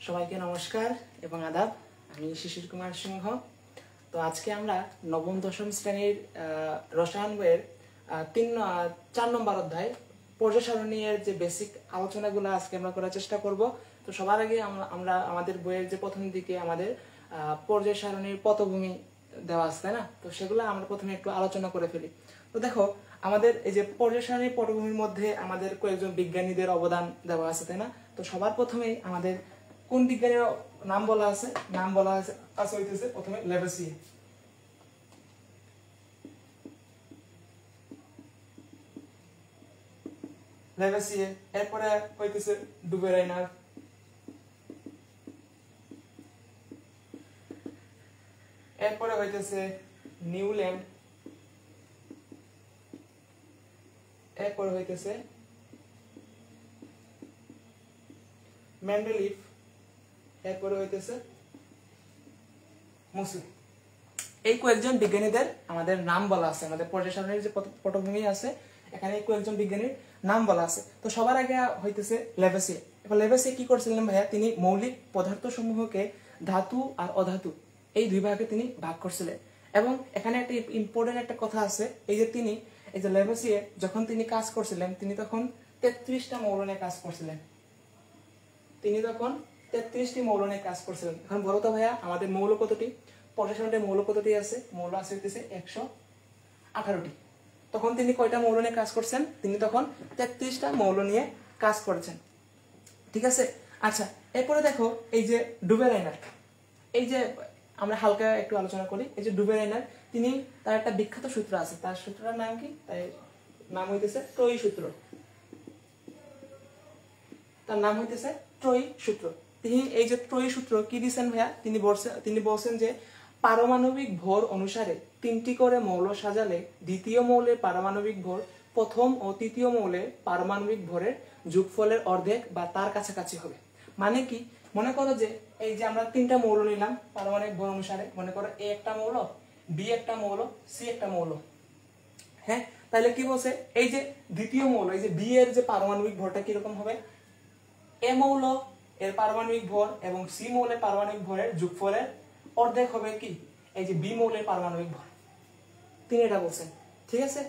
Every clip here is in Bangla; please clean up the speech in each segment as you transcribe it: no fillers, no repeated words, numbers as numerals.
সবাইকে নমস্কার এবং আদাব। আমি শিশির কুমার সিংহ। তো আজকে আমরা নবম দশম শ্রেণীর রসায়ন বইয়ের 4 নম্বর অধ্যায় পর্যায় সারণীর যে বেসিক আলোচনাগুলো আজকে আমরা করার চেষ্টা করব। তো সবার আগে আমরা আমাদের বইয়ের যে প্রথম দিকে আমাদের পর্যায় সারণীর পটভূমি দেওয়া আছে, তাই না? তো সেগুলো আমরা প্রথমে একটু আলোচনা করে ফেলি। তো দেখো, আমাদের এই যে পর্যায় সারণীর পটভূমির মধ্যে আমাদের কয়েকজন বিজ্ঞানীদের অবদান দেওয়া আছে, তাই না? তো সবার প্রথমেই আমাদের কোন বিজ্ঞানীর নাম বলা আছে? নাম বলা আছে হইতেছে প্রথমে লেভেসিয়ে। লেভেসিয়ে, এরপরে হইতেছে ডুবেরাইনার, এরপরে হইতেছে নিউল্যান্ড, এরপরে হইতেছে মেন্ডেলিফ, এরপরে হইতেছে মুসলি। এই কয়েকজন বিজ্ঞানীদের আমাদের নাম বলা আছে, আমাদের পর্যায় সারণীর যে পটভূমি আছে এখানে কয়েকজন বিজ্ঞানীর নাম বলা আছে। তো সবার আগে হইতেছে লেভেসিয়ে। এবার লেভেসিয়ে কি করছিলেন ভাইয়া? তিনি মৌলিক পদার্থ সমূহকে ধাতু আর অধাতু এই দুই ভাগে তিনি ভাগ করছিলেন। এবং এখানে একটা ইম্পর্টেন্ট একটা কথা আছে, এই যে লেভেসিয়ে যখন তিনি কাজ করছিলেন তিনি তখন 33টা মৌল নিয়ে কাজ করছিলেন। তিনি তখন 33টি মৌল নিয়ে কাজ করছিলেন। এখন বলো তো ভাইয়া, আমাদের মৌল কতটি? পর্যায় সারণীতে মৌল কতটি আছে? মৌল আছে হইতেছে 118টি। তখন তিনি কয়টা মৌল নিয়ে কাজ করছেন? তিনি তখন 33টা মৌল নিয়ে কাজ করেছেন। ঠিক আছে, আচ্ছা। এরপরে দেখো, এই যে ডুবেরাইনার, এই যে আমরা হালকা একটু আলোচনা করি। এই যে ডুবেরাইনার, তিনি তার একটা বিখ্যাত সূত্র আছে, তার সূত্রটার নাম কি? তাই নাম হইতেছে ট্রয়ী সূত্র। তার নাম হইতেছে ট্রয়ী সূত্র। তিনি এই যে ট্রয়ী সূত্র কি দিচ্ছেন ভাইয়া? তিনি বলছেন যে পারমাণবিক ভর অনুসারে 3টি করে মৌল সাজালে দ্বিতীয় মৌলের পারমাণবিক ভর প্রথম ও তৃতীয় মৌলের পারমাণবিক ভরের যোগফলের অর্ধেক বা তার কাছাকাছি হবে। মানে কি? মনে করো যে এই যে আমরা 3টা মৌল নিলাম পারমাণবিক ভর অনুসারে, মনে করো এ একটা মৌল, বি একটা মৌল, সি একটা মৌল। হ্যাঁ, তাহলে কি বলছে? এই যে দ্বিতীয় মৌল, এই যে বি এর যে পারমাণবিক ভরটা কিরকম হবে? এ মৌল এর পারমাণবিক ভর এবং সি মৌলের পারমাণবিক ভরের যোগফলের অর্ধেক হবে কি? এই যে বি মৌলের পারমাণবিক ভর। তিনি এটা বলছেন। ঠিক আছে,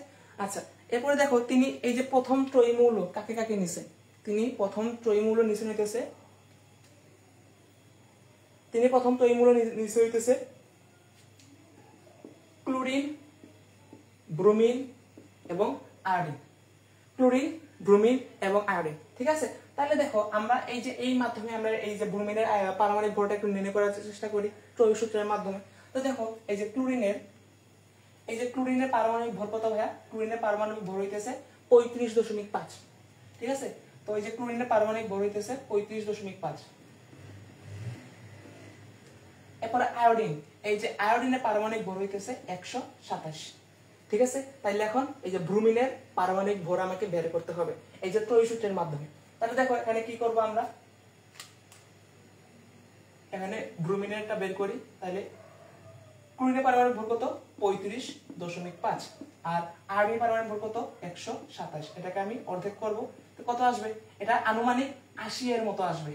আচ্ছা। এরপরে দেখো, তিনি এই যে প্রথম ত্রয়ী মৌল কাকে কাকে নিছেন? তিনি প্রথম ত্রয়ী মৌল নিচে হইতেছে, ক্লোরিন, ব্রোমিন এবং আয়োডিন। ক্লোরিন, ব্রোমিন এবং আয়োডিন। ঠিক আছে, তাহলে দেখো আমরা এই মাধ্যমে আমরা এই যে ব্রোমিনের পারমাণবিক ভরটা একটু নির্ণয় করার চেষ্টা করি ট্রয়ী সূত্রের মাধ্যমে। তো দেখো, এই যে ক্লোরিনের পারমাণবিক ভর কত ভাইয়া? ক্লোরিনের পারমাণবিক ভর হইতেছে 35.5। ঠিক আছে, তো এই যে ক্লোরিনের পারমাণবিক ভর হইতেছে 35.5। এরপরে আয়োডিন, এই যে আয়োডিনের পারমাণবিক ভর হইতেছে 127। ঠিক আছে, তাইলে এখন এই যে ব্রোমিনের পারমাণবিক ভর আমাকে বের করতে হবে এই যে ত্রয়ী সূত্রের মাধ্যমে। তাহলে দেখো এখানে কি করব আমরা? এখানে ব্রোমিনেরটা বের করি। তাহলে ক্লোরিনের পারমাণবিক ভর কত? 35.5। আর আয়োডিনের পারমাণবিক ভর কত? 127। এটাকে আমি অর্ধেক করব, তো কত আসবে? এটা আনুমানিক 80 এর মতো আসবে।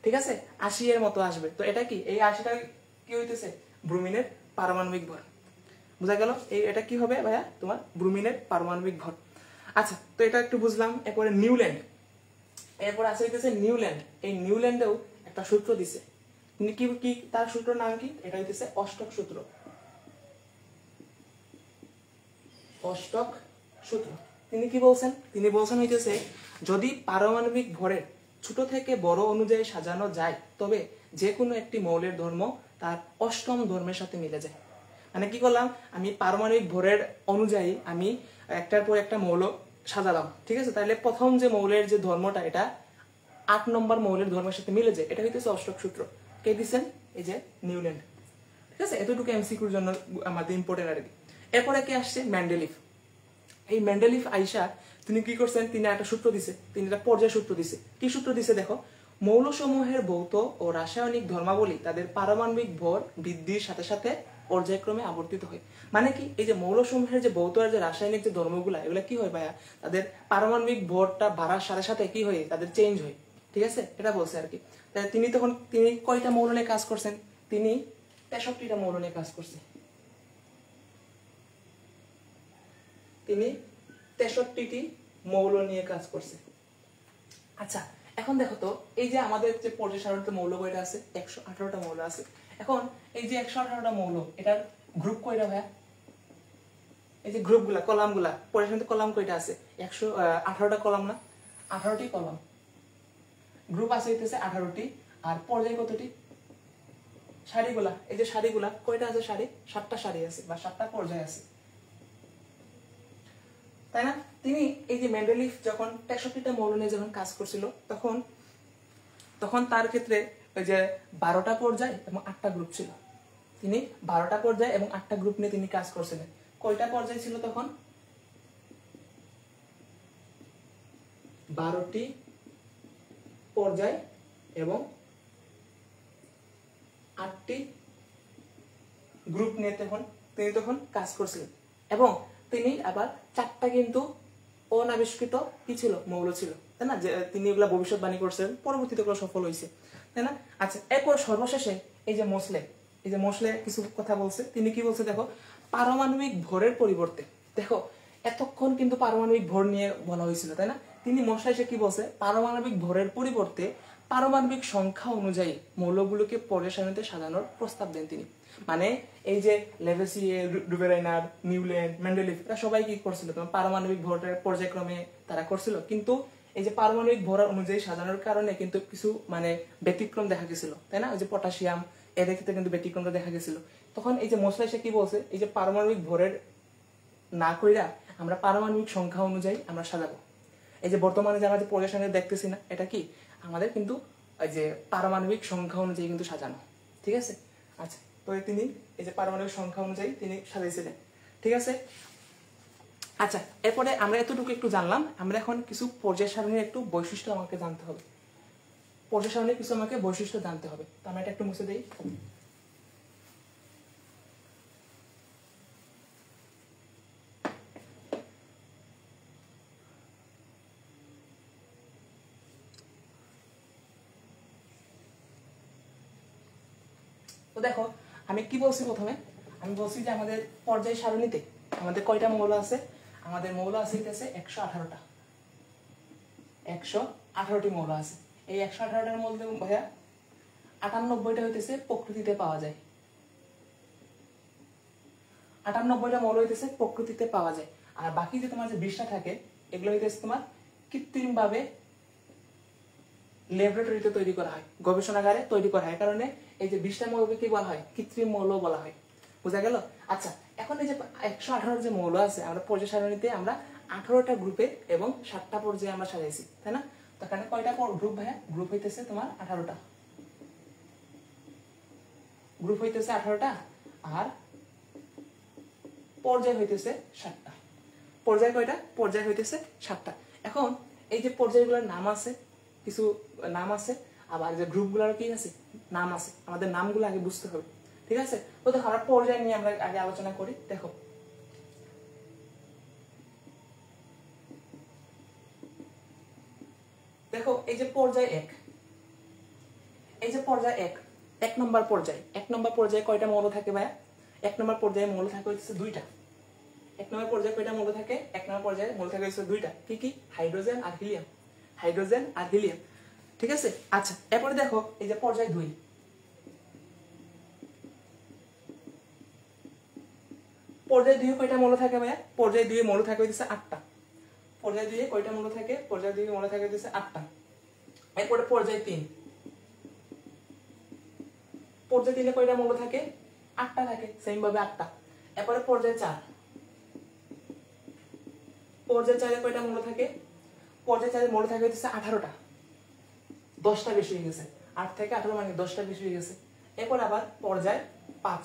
ঠিক আছে, 80 এর মতো আসবে। তো এটা কি? এই 80টা কি হইতেছে? ব্রোমিনের পারমাণবিক ভর। বুঝা গেল? এটা কি হবে ভাইয়া? তোমার ব্রোমিনের পারমাণবিক ভর। আচ্ছা, তো এটা একটু বুঝলাম। এরপরে নিউল্যান্ড, এরপর আছে হইতেছে নিউল্যান্ড। এই নিউল্যান্ডেও একটা সূত্র দিছে। তিনি কি তার সূত্রের নাম কি? এটা হইতেছে অষ্টক সূত্র। অষ্টক সূত্র। তিনি কি বলছেন? তিনি বলছেন হইতেছে যদি পারমাণবিক ভরের ছোট থেকে বড় অনুযায়ী সাজানো যায় তবে যে কোনো একটি মৌলের ধর্ম তার অষ্টম ধর্মের সাথে মিলে যায়। মানে কি করলাম? আমি পারমাণবিক ভরের অনুযায়ী আমি একটার পর একটা মৌল সাজালাম। ঠিক আছে, তাহলে প্রথম যে মৌলের যে ধর্মটা এটা 8 নম্বর মৌলের ধর্মের সাথে মিলে যায়। এটা হইতেছে অষ্টক সূত্র। কে দিচ্ছেন? এই যে নিউল্যান্ড। ঠিক আছে, এতটুকু এমসিকিউর জন্য আমাদের ইম্পর্টেন্ট আর কি। এরপরে কে আসছে? মেন্ডেলিফ। এই মেন্ডেলিফ আইসা তিনি কি করছেন? তিনি একটা সূত্র দিছে, তিনি একটা পর্যায় সূত্র দিছে। কি সূত্র দিছে দেখো? মৌলসমূহের ভৌত ও রাসায়নিক ধর্মাবলী তাদের পারমাণবিক ভর বৃদ্ধির সাথে সাথে পর্যায়ক্রমে আবর্তিত হয়। মানে কি? এই যে মৌলসমূহের যে ভৌত আর যে রাসায়নিক যে ধর্মগুলা, এগুলা কি হয় ভাইয়া? তাদের পারমাণবিক ভরটা বাড়ার সাথে সাথে কি হয়? তাদের চেঞ্জ হয়। ঠিক আছে, এটা বলছে আর কি। তিনি তখন তিনি কয়টা মৌল নিয়ে কাজ করছেন? তিনি 63টা মৌল নিয়ে কাজ করছে। তিনি 63টি মৌল নিয়ে কাজ করছে। আচ্ছা, এখন দেখো তো এই যে আমাদের যে পর্যায় সারণীতে মৌল কয়টা আছে? 118টা মৌল আছে। এখন এই যে 118টা মৌল, এটার গ্রুপ কয়টা ভাইয়া? এই যে গ্রুপগুলা, কলামগুলা, পর্যায় সারণীতে কলাম কয়টা আছে? 118টা কলাম না? 18টি কলাম। গ্রুপ আছে হইতেছে 18টি। আর পর্যায় কতটি? সারিগুলা, এই যে সারিগুলা কয়টা আছে? সারি 7টা সারি আছে বা 7টা পর্যায় আছে, তাই না? তিনি এই যে মেন্ডেলিফ যখন 63টা মৌল নিয়ে যখন কাজ করছিল, তখন তার ক্ষেত্রে ওই যে 12টা পর্যায় এবং 8টা গ্রুপ ছিল। তিনি 12টা পর্যায় এবং 8টা গ্রুপ নিয়ে তিনি কাজ করছিলেন। কয়টা পর্যায় ছিল তখন? 12টি পর্যায় এবং 8টি গ্রুপ নিয়ে তিনি তখন কাজ করছিলেন। এবং তিনি আবার 4টা কিন্তু অনাবিষ্কৃত কি ছিল? মৌল ছিল, তাই না? যে তিনি এগুলা ভবিষ্যৎবাণী করছেন, পরবর্তীতে এগুলো সফল হয়েছে, তাই না? আচ্ছা, এরপর সর্বশেষে এই যে মোসলে কিছু কথা বলছে। তিনি কি বলছে দেখো, পারমাণবিক ভরের পরিবর্তে, দেখো এতক্ষণ কিন্তু পারমাণবিক ভর নিয়ে বলা হয়েছিল, তাই না? তিনি মোসলে এসে কি বলছে? পারমাণবিক ভরের পরিবর্তে পারমাণবিক সংখ্যা অনুযায়ী মৌলগুলোকে পর্যায় সারণীতে সাজানোর প্রস্তাব দেন তিনি। মানে এই যে লেভেসিয়ে, ডুবেরাইনার, নিউল্যান্ড, মেন্ডেলিফ, এরা সবাই কি করছিল? তোমার পারমাণবিক ভরের পর্যায়ক্রমে তারা করছিল, কিন্তু এই যে পারমাণবিক ভর অনুযায়ী সাজানোর কারণে কিন্তু কিছু মানে ব্যতিক্রম দেখা গেছিল, তাই না? ওই যে পটাশিয়াম, এদের ক্ষেত্রে কিন্তু ব্যতিক্রমটা দেখা গেছিল। তখন এই যে মোসলে এসে কি বলছে? এই যে পারমাণবিক ভরের না কইরা আমরা পারমাণবিক সংখ্যা অনুযায়ী আমরা সাজাবো। এই যে বর্তমানে যে আমরা যে পর্যায় সারণী দেখতেছি না, এটা কি আমাদের কিন্তু এই যে পারমাণবিক সংখ্যা অনুযায়ী কিন্তু সাজানো, ঠিক আছে? আচ্ছা, তো তিনি এই যে পারমাণবিক সংখ্যা অনুযায়ী তিনি সাজাইছিলেন, ঠিক আছে? আচ্ছা, এরপরে আমরা এতটুকু একটু জানলাম। আমরা এখন কিছু পর্যায় সারণীর একটু বৈশিষ্ট্য আমাকে জানতে হবে। পর্যায় সারণীর কিছু আমাকে বৈশিষ্ট্য জানতে হবে। তো আমরা এটা একটু মুছে দেই। তো দেখো, আমি কি বলছি প্রথমে? আমি বলছি যে আমাদের পর্যায় সারণীতে আমাদের কয়টা মৌল আছে? আমাদের মৌল আছে 118টা। 118টি মৌল আছে। এই 118টার মধ্যে ভাইয়া 98টা হইতেছে প্রকৃতিতে পাওয়া যায়। 98টা মৌল হইতেছে প্রকৃতিতে পাওয়া যায়। আর বাকি যে তোমার যে 20টা থাকে, এগুলো হইতেছে তোমার কৃত্রিম ভাবে ল্যাবরেটরিতে তৈরি করা হয়, গবেষণাগারে তৈরি করা হয়। কারণে এই যে 20টা মৌলকে কি বলা হয়? কৃত্রিম মৌল বলা হয়। বুঝা গেল? আচ্ছা, এখন এই যে 118 যে মৌল আছে, আমরা পর্যায় সারণীতে আমরা 18টা গ্রুপে এবং 7টা পর্যায়ে আমরা সাজাইছি, তাই না? তো এখানে কয়টা গ্রুপ ভাইয়া? গ্রুপ হইতেছে তোমার 18টা। গ্রুপ হইতেছে 18টা আর পর্যায় হইতেছে 7টা। পর্যায় কয়টা? পর্যায় হইতেছে 7টা। এখন এই যে পর্যায়গুলোর নাম আছে, কিছু নাম আছে, আবার যে গ্রুপগুলোর কি আছে? নাম আছে। আমাদের নামগুলো আগে বুঝতে হবে, ঠিক আছে? তো দেখো, আমরা পর্যায় নিয়ে আমরা আগে আলোচনা করি। দেখো, দেখো এই যে পর্যায় 1, এই যে পর্যায় 1 নম্বর পর্যায়, 1 নম্বর পর্যায়ে কয়টা মৌল থাকে ভাইয়া? 1 নম্বর পর্যায়ে মৌল থাকে হচ্ছে 2টা। 1 নম্বর পর্যায়ে কয়টা মৌল থাকে? 1 নম্বর পর্যায়ে মৌল থাকে হচ্ছে 2টা। কি কি? হাইড্রোজেন আর হিলিয়াম। হাইড্রোজেন আর হিলিয়াম, ঠিক আছে? আচ্ছা, এরপরে দেখো এই যে পর্যায় 2, পর্যায় 2 কয়টা মৌল থাকে ভাইয়া? পর্যায় 2 মৌল থাকে হচ্ছে 8টা। পর্যায় 2 কয়টা মৌল থাকে? পর্যায় 2 মৌল থাকে হচ্ছে 8টা। এরপরে পর্যায় 3, পর্যায় 3 কয়টা মৌল থাকে? 8টা থাকে, সেম ভাবে 8টা। এরপরে পর্যায় 4, পর্যায় 4 কয়টা মৌল থাকে? পর্যায় 4 মৌল থাকে হচ্ছে 18টা। 10টা বেশি হয়ে গেছে, 8 থেকে 18 মানে 10টা বেশি হয়ে গেছে। এরপর আবার পর্যায় 5,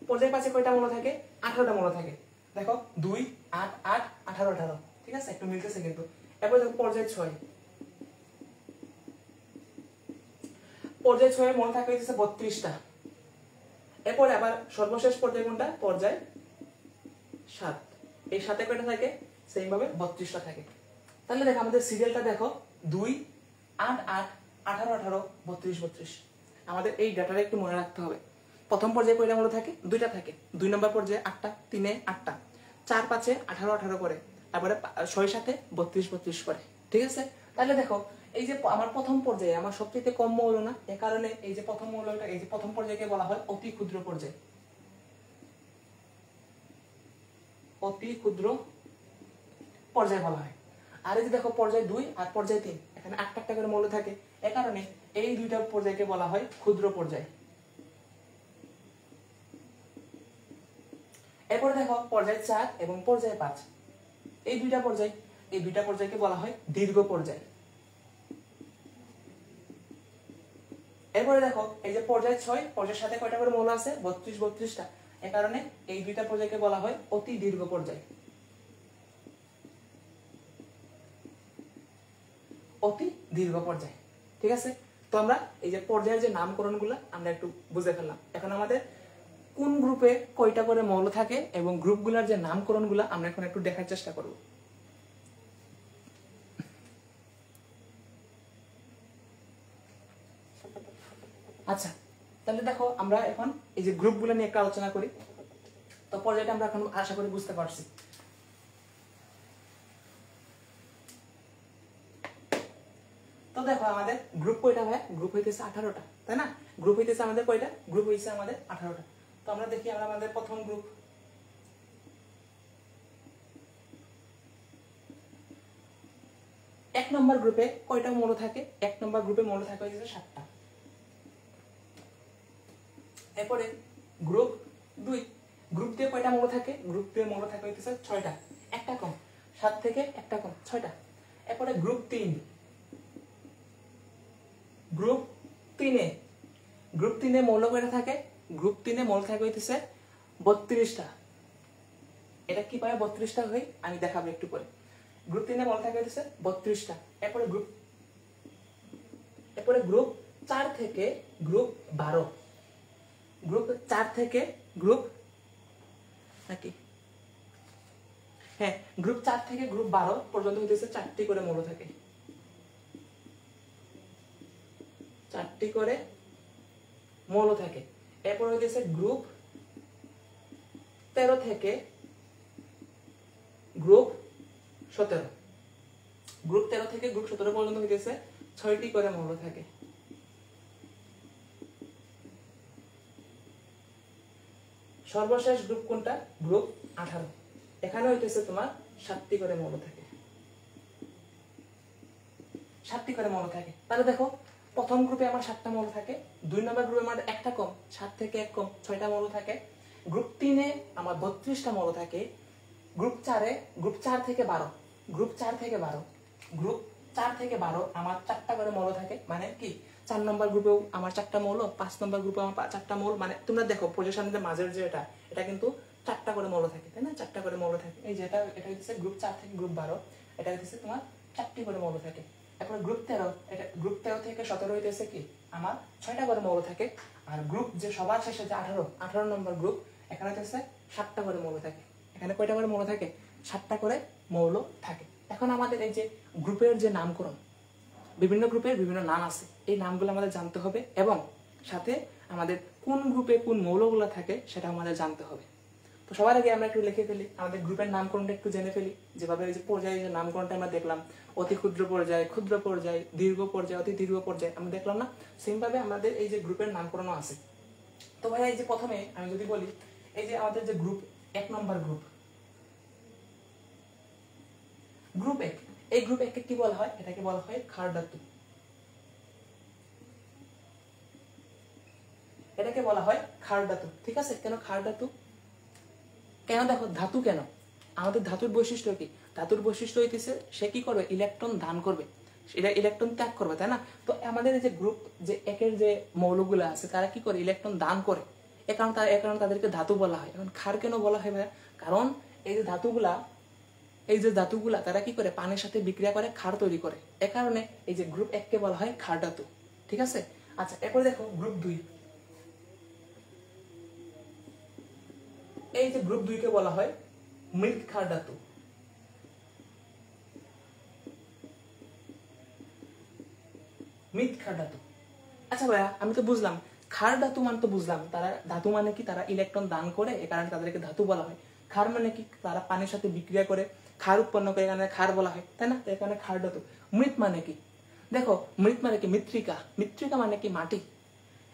পর্যায় 5 কয়টা মৌল থাকে? 18টা মৌল থাকে। দেখো 2, 8, 8, 18, 18, ঠিক আছে? একটু মিলতেছে কিন্তু। এরপর দেখো পর্যায় 6, পর্যায় 6 মৌল থাকে হচ্ছে 32টা। এরপরে আবার সর্বশেষ পর্যায় কোনটা? পর্যায় 7, এই 7 কয়টা থাকে? সেম ভাবে 32টা থাকে। তাহলে দেখো আমাদের সিরিয়ালটা দেখো 2 8 8 18 18 32 32। আমাদের এই ডাটাটা একটু মনে রাখতে হবে। প্রথম পর্যায়ে কয়টা মূল থাকে? দুইটা থাকে। 2 নম্বর পর্যায়ে 8টা, 3-এ 8টা, 4 5-এ 18 18 করে, তারপরে 6 7-এ 32 32 করে। ঠিক আছে? তাহলে দেখো এই যে আমার প্রথম পর্যায়ে আমার সবচেয়ে কম মৌল না, এ কারণে এই যে প্রথম মৌলটা, এই যে প্রথম পর্যায়কে বলা হয় অতি ক্ষুদ্র পর্যায়। অতি ক্ষুদ্র পর্যায় বলা হয়। আর এই যে দেখো পর্যায় 2 আর পর্যায় 3, এখানে 8টা করে মৌল থাকে, এ কারণে এই দুইটা পর্যায়কে বলা হয় ক্ষুদ্র পর্যায়। এরপর দেখো পর্যায় 4 এবং পর্যায় 5, এই দুইটা পর্যায়কে বলা হয় দীর্ঘ পর্যায়। এরপরে দেখো এই যে পর্যায় 6, পর্যায়ের সাথে কয়টা করে মৌল আছে? 32 32টা, এ কারণে এই দুইটা পর্যায়কে বলা হয় অতি দীর্ঘ পর্যায়। অতি দীর্ঘ পর্যায়। ঠিক আছে? তো আমরা এই যে পর্যায়ের যে নামকরণগুলো আমরা একটু বুঝে ফেললাম। এখন আমাদের কোন গ্রুপে কয়টা করে মৌল থাকে এবং গ্রুপগুলোর যে নামকরণগুলো আমরা এখন একটু দেখার চেষ্টা করব। আচ্ছা, তাহলে দেখো আমরা এখন এই যে গ্রুপগুলো নিয়ে একটা আলোচনা করি। তো পর্যায়টা আমরা এখন আশা করি বুঝতে পারছি। তো দেখো আমাদের গ্রুপ কয়টা হয়? গ্রুপ হইতেছে 18টা, তাই না? গ্রুপ হইতেছে আমাদের কয়টা? গ্রুপ হইছে আমাদের 18টা। তো আমরা দেখি আমরা আমাদের প্রথম গ্রুপ, এক নম্বর গ্রুপে কয়টা মৌল থাকে? এক নম্বর গ্রুপে মৌল থাকে হইতেছে 7টা। এরপরে গ্রুপ 2, গ্রুপ দিয়ে কয়টা মৌল থাকে? গ্রুপ দিয়ে মৌল থাকে হইতেছে 6টা, একটা কম, 7 থেকে একটা কম, 6টা। এরপরে গ্রুপ 3, গ্রুপ 3-এ মৌল কয়টা থাকে? গ্রুপ 3-এ মৌল থাকে হইতেছে 32টা। এটা কি পায় 32টা হই আমি দেখাবো একটু পরে। গ্রুপ 3-এ মৌল থাকে হইতেছে 32টা। এরপরে গ্রুপ 4 থেকে গ্রুপ 12, গ্রুপ 4 থেকে গ্রুপ নাকি হ্যাঁ গ্রুপ 4 থেকে গ্রুপ 12 পর্যন্ত হইতেছে 4টি করে মৌল থাকে, 4টি করে মৌল থাকে। এরপর হইতেছে গ্রুপ 13 থেকে গ্রুপ 17, গ্রুপ 13 থেকে গ্রুপ 17 পর্যন্ত হইতেছে 6টি করে মৌল থাকে। সর্বশেষ গ্রুপ কোনটা? গ্রুপ 18, এখানে হইতেছে তোমার 7টি করে মৌল থাকে, 7টি করে মৌল থাকে। তাহলে দেখো প্রথম গ্রুপে আমার 7টা মৌল থাকে, 2 নম্বর গ্রুপে আমার একটা কম, 7 থেকে এক কম, 6টা মৌল থাকে। গ্রুপ 3-এ আমার 32টা মৌল থাকে। গ্রুপ 4 থেকে 12, গ্রুপ 4 থেকে 12 আমার 4টা করে মৌল থাকে। মানে কি 4 নম্বর গ্রুপেও আমার 4টা মৌল, 5 নম্বর গ্রুপে আমার 4টা মৌল। মানে তোমরা দেখো পজিশনের মাঝের যে এটা কিন্তু 4টা করে মৌল থাকে, তাই না? 4টা করে মৌল থাকে। এই যে এটা হচ্ছে গ্রুপ 4 থেকে গ্রুপ 12, এটা হচ্ছে তোমার 4টি করে মৌল থাকে। তারপরে গ্রুপ 13, এটা গ্রুপ 13 থেকে 17 হইতেছে কি আমার 6টা করে মৌল থাকে। আর গ্রুপ যে সবার শেষে যে 18 নম্বর গ্রুপ, এখানে হচ্ছে 7টা করে মৌল থাকে। এখানে কয়টা করে মৌল থাকে? 7টা করে মৌল থাকে। এখন আমাদের এই যে গ্রুপের যে নামকরণ, বিভিন্ন গ্রুপের বিভিন্ন নাম আছে, এই নামগুলো আমাদের জানতে হবে এবং সাথে আমাদের কোন গ্রুপে কোন মৌলগুলো থাকে সেটা আমাদের জানতে হবে। তো সবার আগে আমরা একটু লিখে ফেলি, আমাদের গ্রুপের নামকরণটা একটু জেনে ফেলি। যেভাবে এই যে পর্যায়ে যে নামকরণটা আমরা দেখলাম, অতি ক্ষুদ্র পর্যায়, ক্ষুদ্র পর্যায়, দীর্ঘ পর্যায়, অতি দীর্ঘ পর্যায় আমরা দেখলাম না? সেম ভাবে আমাদের এই যে গ্রুপের নামকরণও আছে। তো ভাই এই যে প্রথমে আমি যদি বলি, এই যে আমাদের যে গ্রুপ 1 নম্বর গ্রুপ, গ্রুপ 1, এই গ্রুপ 1 কে কি বলা হয়? এটাকে বলা হয় ক্ষার ধাতু। এটাকে বলা হয় ক্ষার ধাতু। ঠিক আছে? কেন ক্ষার ধাতু? কেন দেখো ধাতু কেন? আমাদের ধাতুর বৈশিষ্ট্য কি? ধাতুর বৈশিষ্ট্য হইতেছে সে কি করবে? ইলেকট্রন দান করবে, এটা ইলেকট্রন ত্যাগ করবে, তাই না? তো আমাদের যে গ্রুপ যে 1-এর যে মৌলগুলো আছে তারা কি করে? ইলেকট্রন দান করে, এ কারণে তাদেরকে ধাতু বলা হয়। এখন ক্ষার কেন বলা হয় ভাইয়া? কারণ এই যে ধাতুগুলা তারা কি করে? পানির সাথে বিক্রিয়া করে ক্ষার তৈরি করে, এ কারণে এই যে গ্রুপ 1 কে বলা হয় ক্ষার ধাতু। ঠিক আছে? আচ্ছা, এরপরে দেখো গ্রুপ 2, এই যে গ্রুপ 2 কে বলা হয় মৃৎ ক্ষার ধাতু। মৃৎ ক্ষার ধাতু। আচ্ছা ভাইয়া, আমি তো বুঝলাম ক্ষার ধাতু মানে তো বুঝলাম, তারা ধাতু মানে কি তারা ইলেকট্রন দান করে, এ কারণে তাদেরকে ধাতু বলা হয়। ক্ষার মানে কি তারা পানির সাথে বিক্রিয়া করে ক্ষার উৎপন্ন করে, এখানে ক্ষার বলা হয়, তাই না? এর কারণে ক্ষার ধাতু। মৃৎ মানে কি? দেখো, মৃৎ মানে কি মৃত্তিকা, মৃত্তিকা মানে কি মাটি।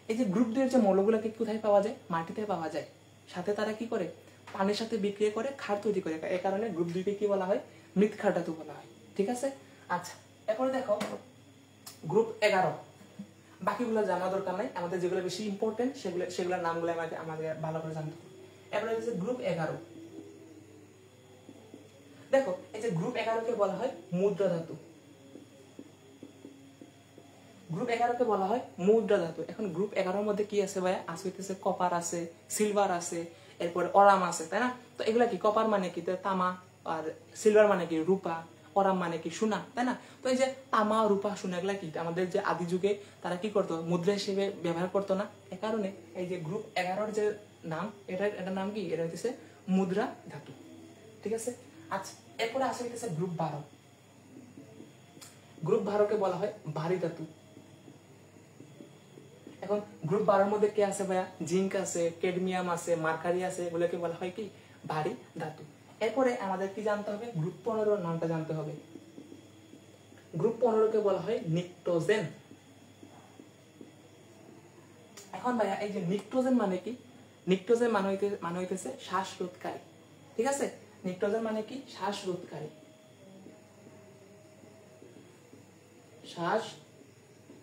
এই যে গ্রুপ 2 এর যে মৌলগুলোকে কোথায় পাওয়া যায়? মাটিতে পাওয়া যায়। সাথে তারা কি করে? পানির সাথে বিক্রিয়া করে ক্ষার তৈরি করে, এ কারণে গ্রুপ 2 কে কি বলা হয়? মৃৎ ক্ষার ধাতু বলা হয়। ঠিক আছে? আচ্ছা, এরপরে দেখো গ্রুপ 11। বাকিগুলো জানা দরকার নাই, আমাদের যেগুলো বেশি ইম্পর্টেন্ট সেগুলোর নামগুলো আমাদের ভালো করে জানতে হবে। এরপরে হচ্ছে গ্রুপ 11। দেখো, এই যে গ্রুপ 11 কে বলা হয় মুদ্রা ধাতু। গ্রুপ 11 কে বলা হয় মুদ্রা ধাতু। এখন গ্রুপ 11 এর মধ্যে কি আছে ভাইয়া? আছে কপার আছে, সিলভার আছে, এরপরে অরাম আছে, তাই না? তো এগুলা কি? কপার মানে কি? তামা, আর সিলভার মানে কি? রূপা, অরাম মানে কি? সোনা, তাই না? তো এই যে তামা, রূপা, সোনা এগুলা কি আমাদের যে আদি যুগে তারা কি করতো? মুদ্রা হিসেবে ব্যবহার করতো না? এ কারণে এই যে গ্রুপ 11 যে নাম, এটার নাম কি? এটা হচ্ছে মুদ্রা ধাতু। ঠিক আছে? আচ্ছা, এরপরে আসে হচ্ছে গ্রুপ 12। গ্রুপ 12 কে বলা হয় ভারী ধাতু। এখন গ্রুপ 12 এর মধ্যে কে আছে ভাইয়া? জিঙ্ক আছে, ক্যাডমিয়াম আছে, মার্কারি আছে, এগুলোকে বলা হয় কি? ভারী ধাতু। এরপরে আমাদের কি জানতে হবে? গ্রুপ 15 নামটা জানতে হবে। গ্রুপ 15 কে বলা হয় নিক্টোজেন। এখন ভাইয়া, এই যে নিক্টোজেন মানে কি? নিক্টোজেন মানে হইতেছে শ্বাসরোধকারী। ঠিক আছে? নিক্টোজেন মানে কি? শ্বাসরোধকারী। শ্বাসরোধকারী।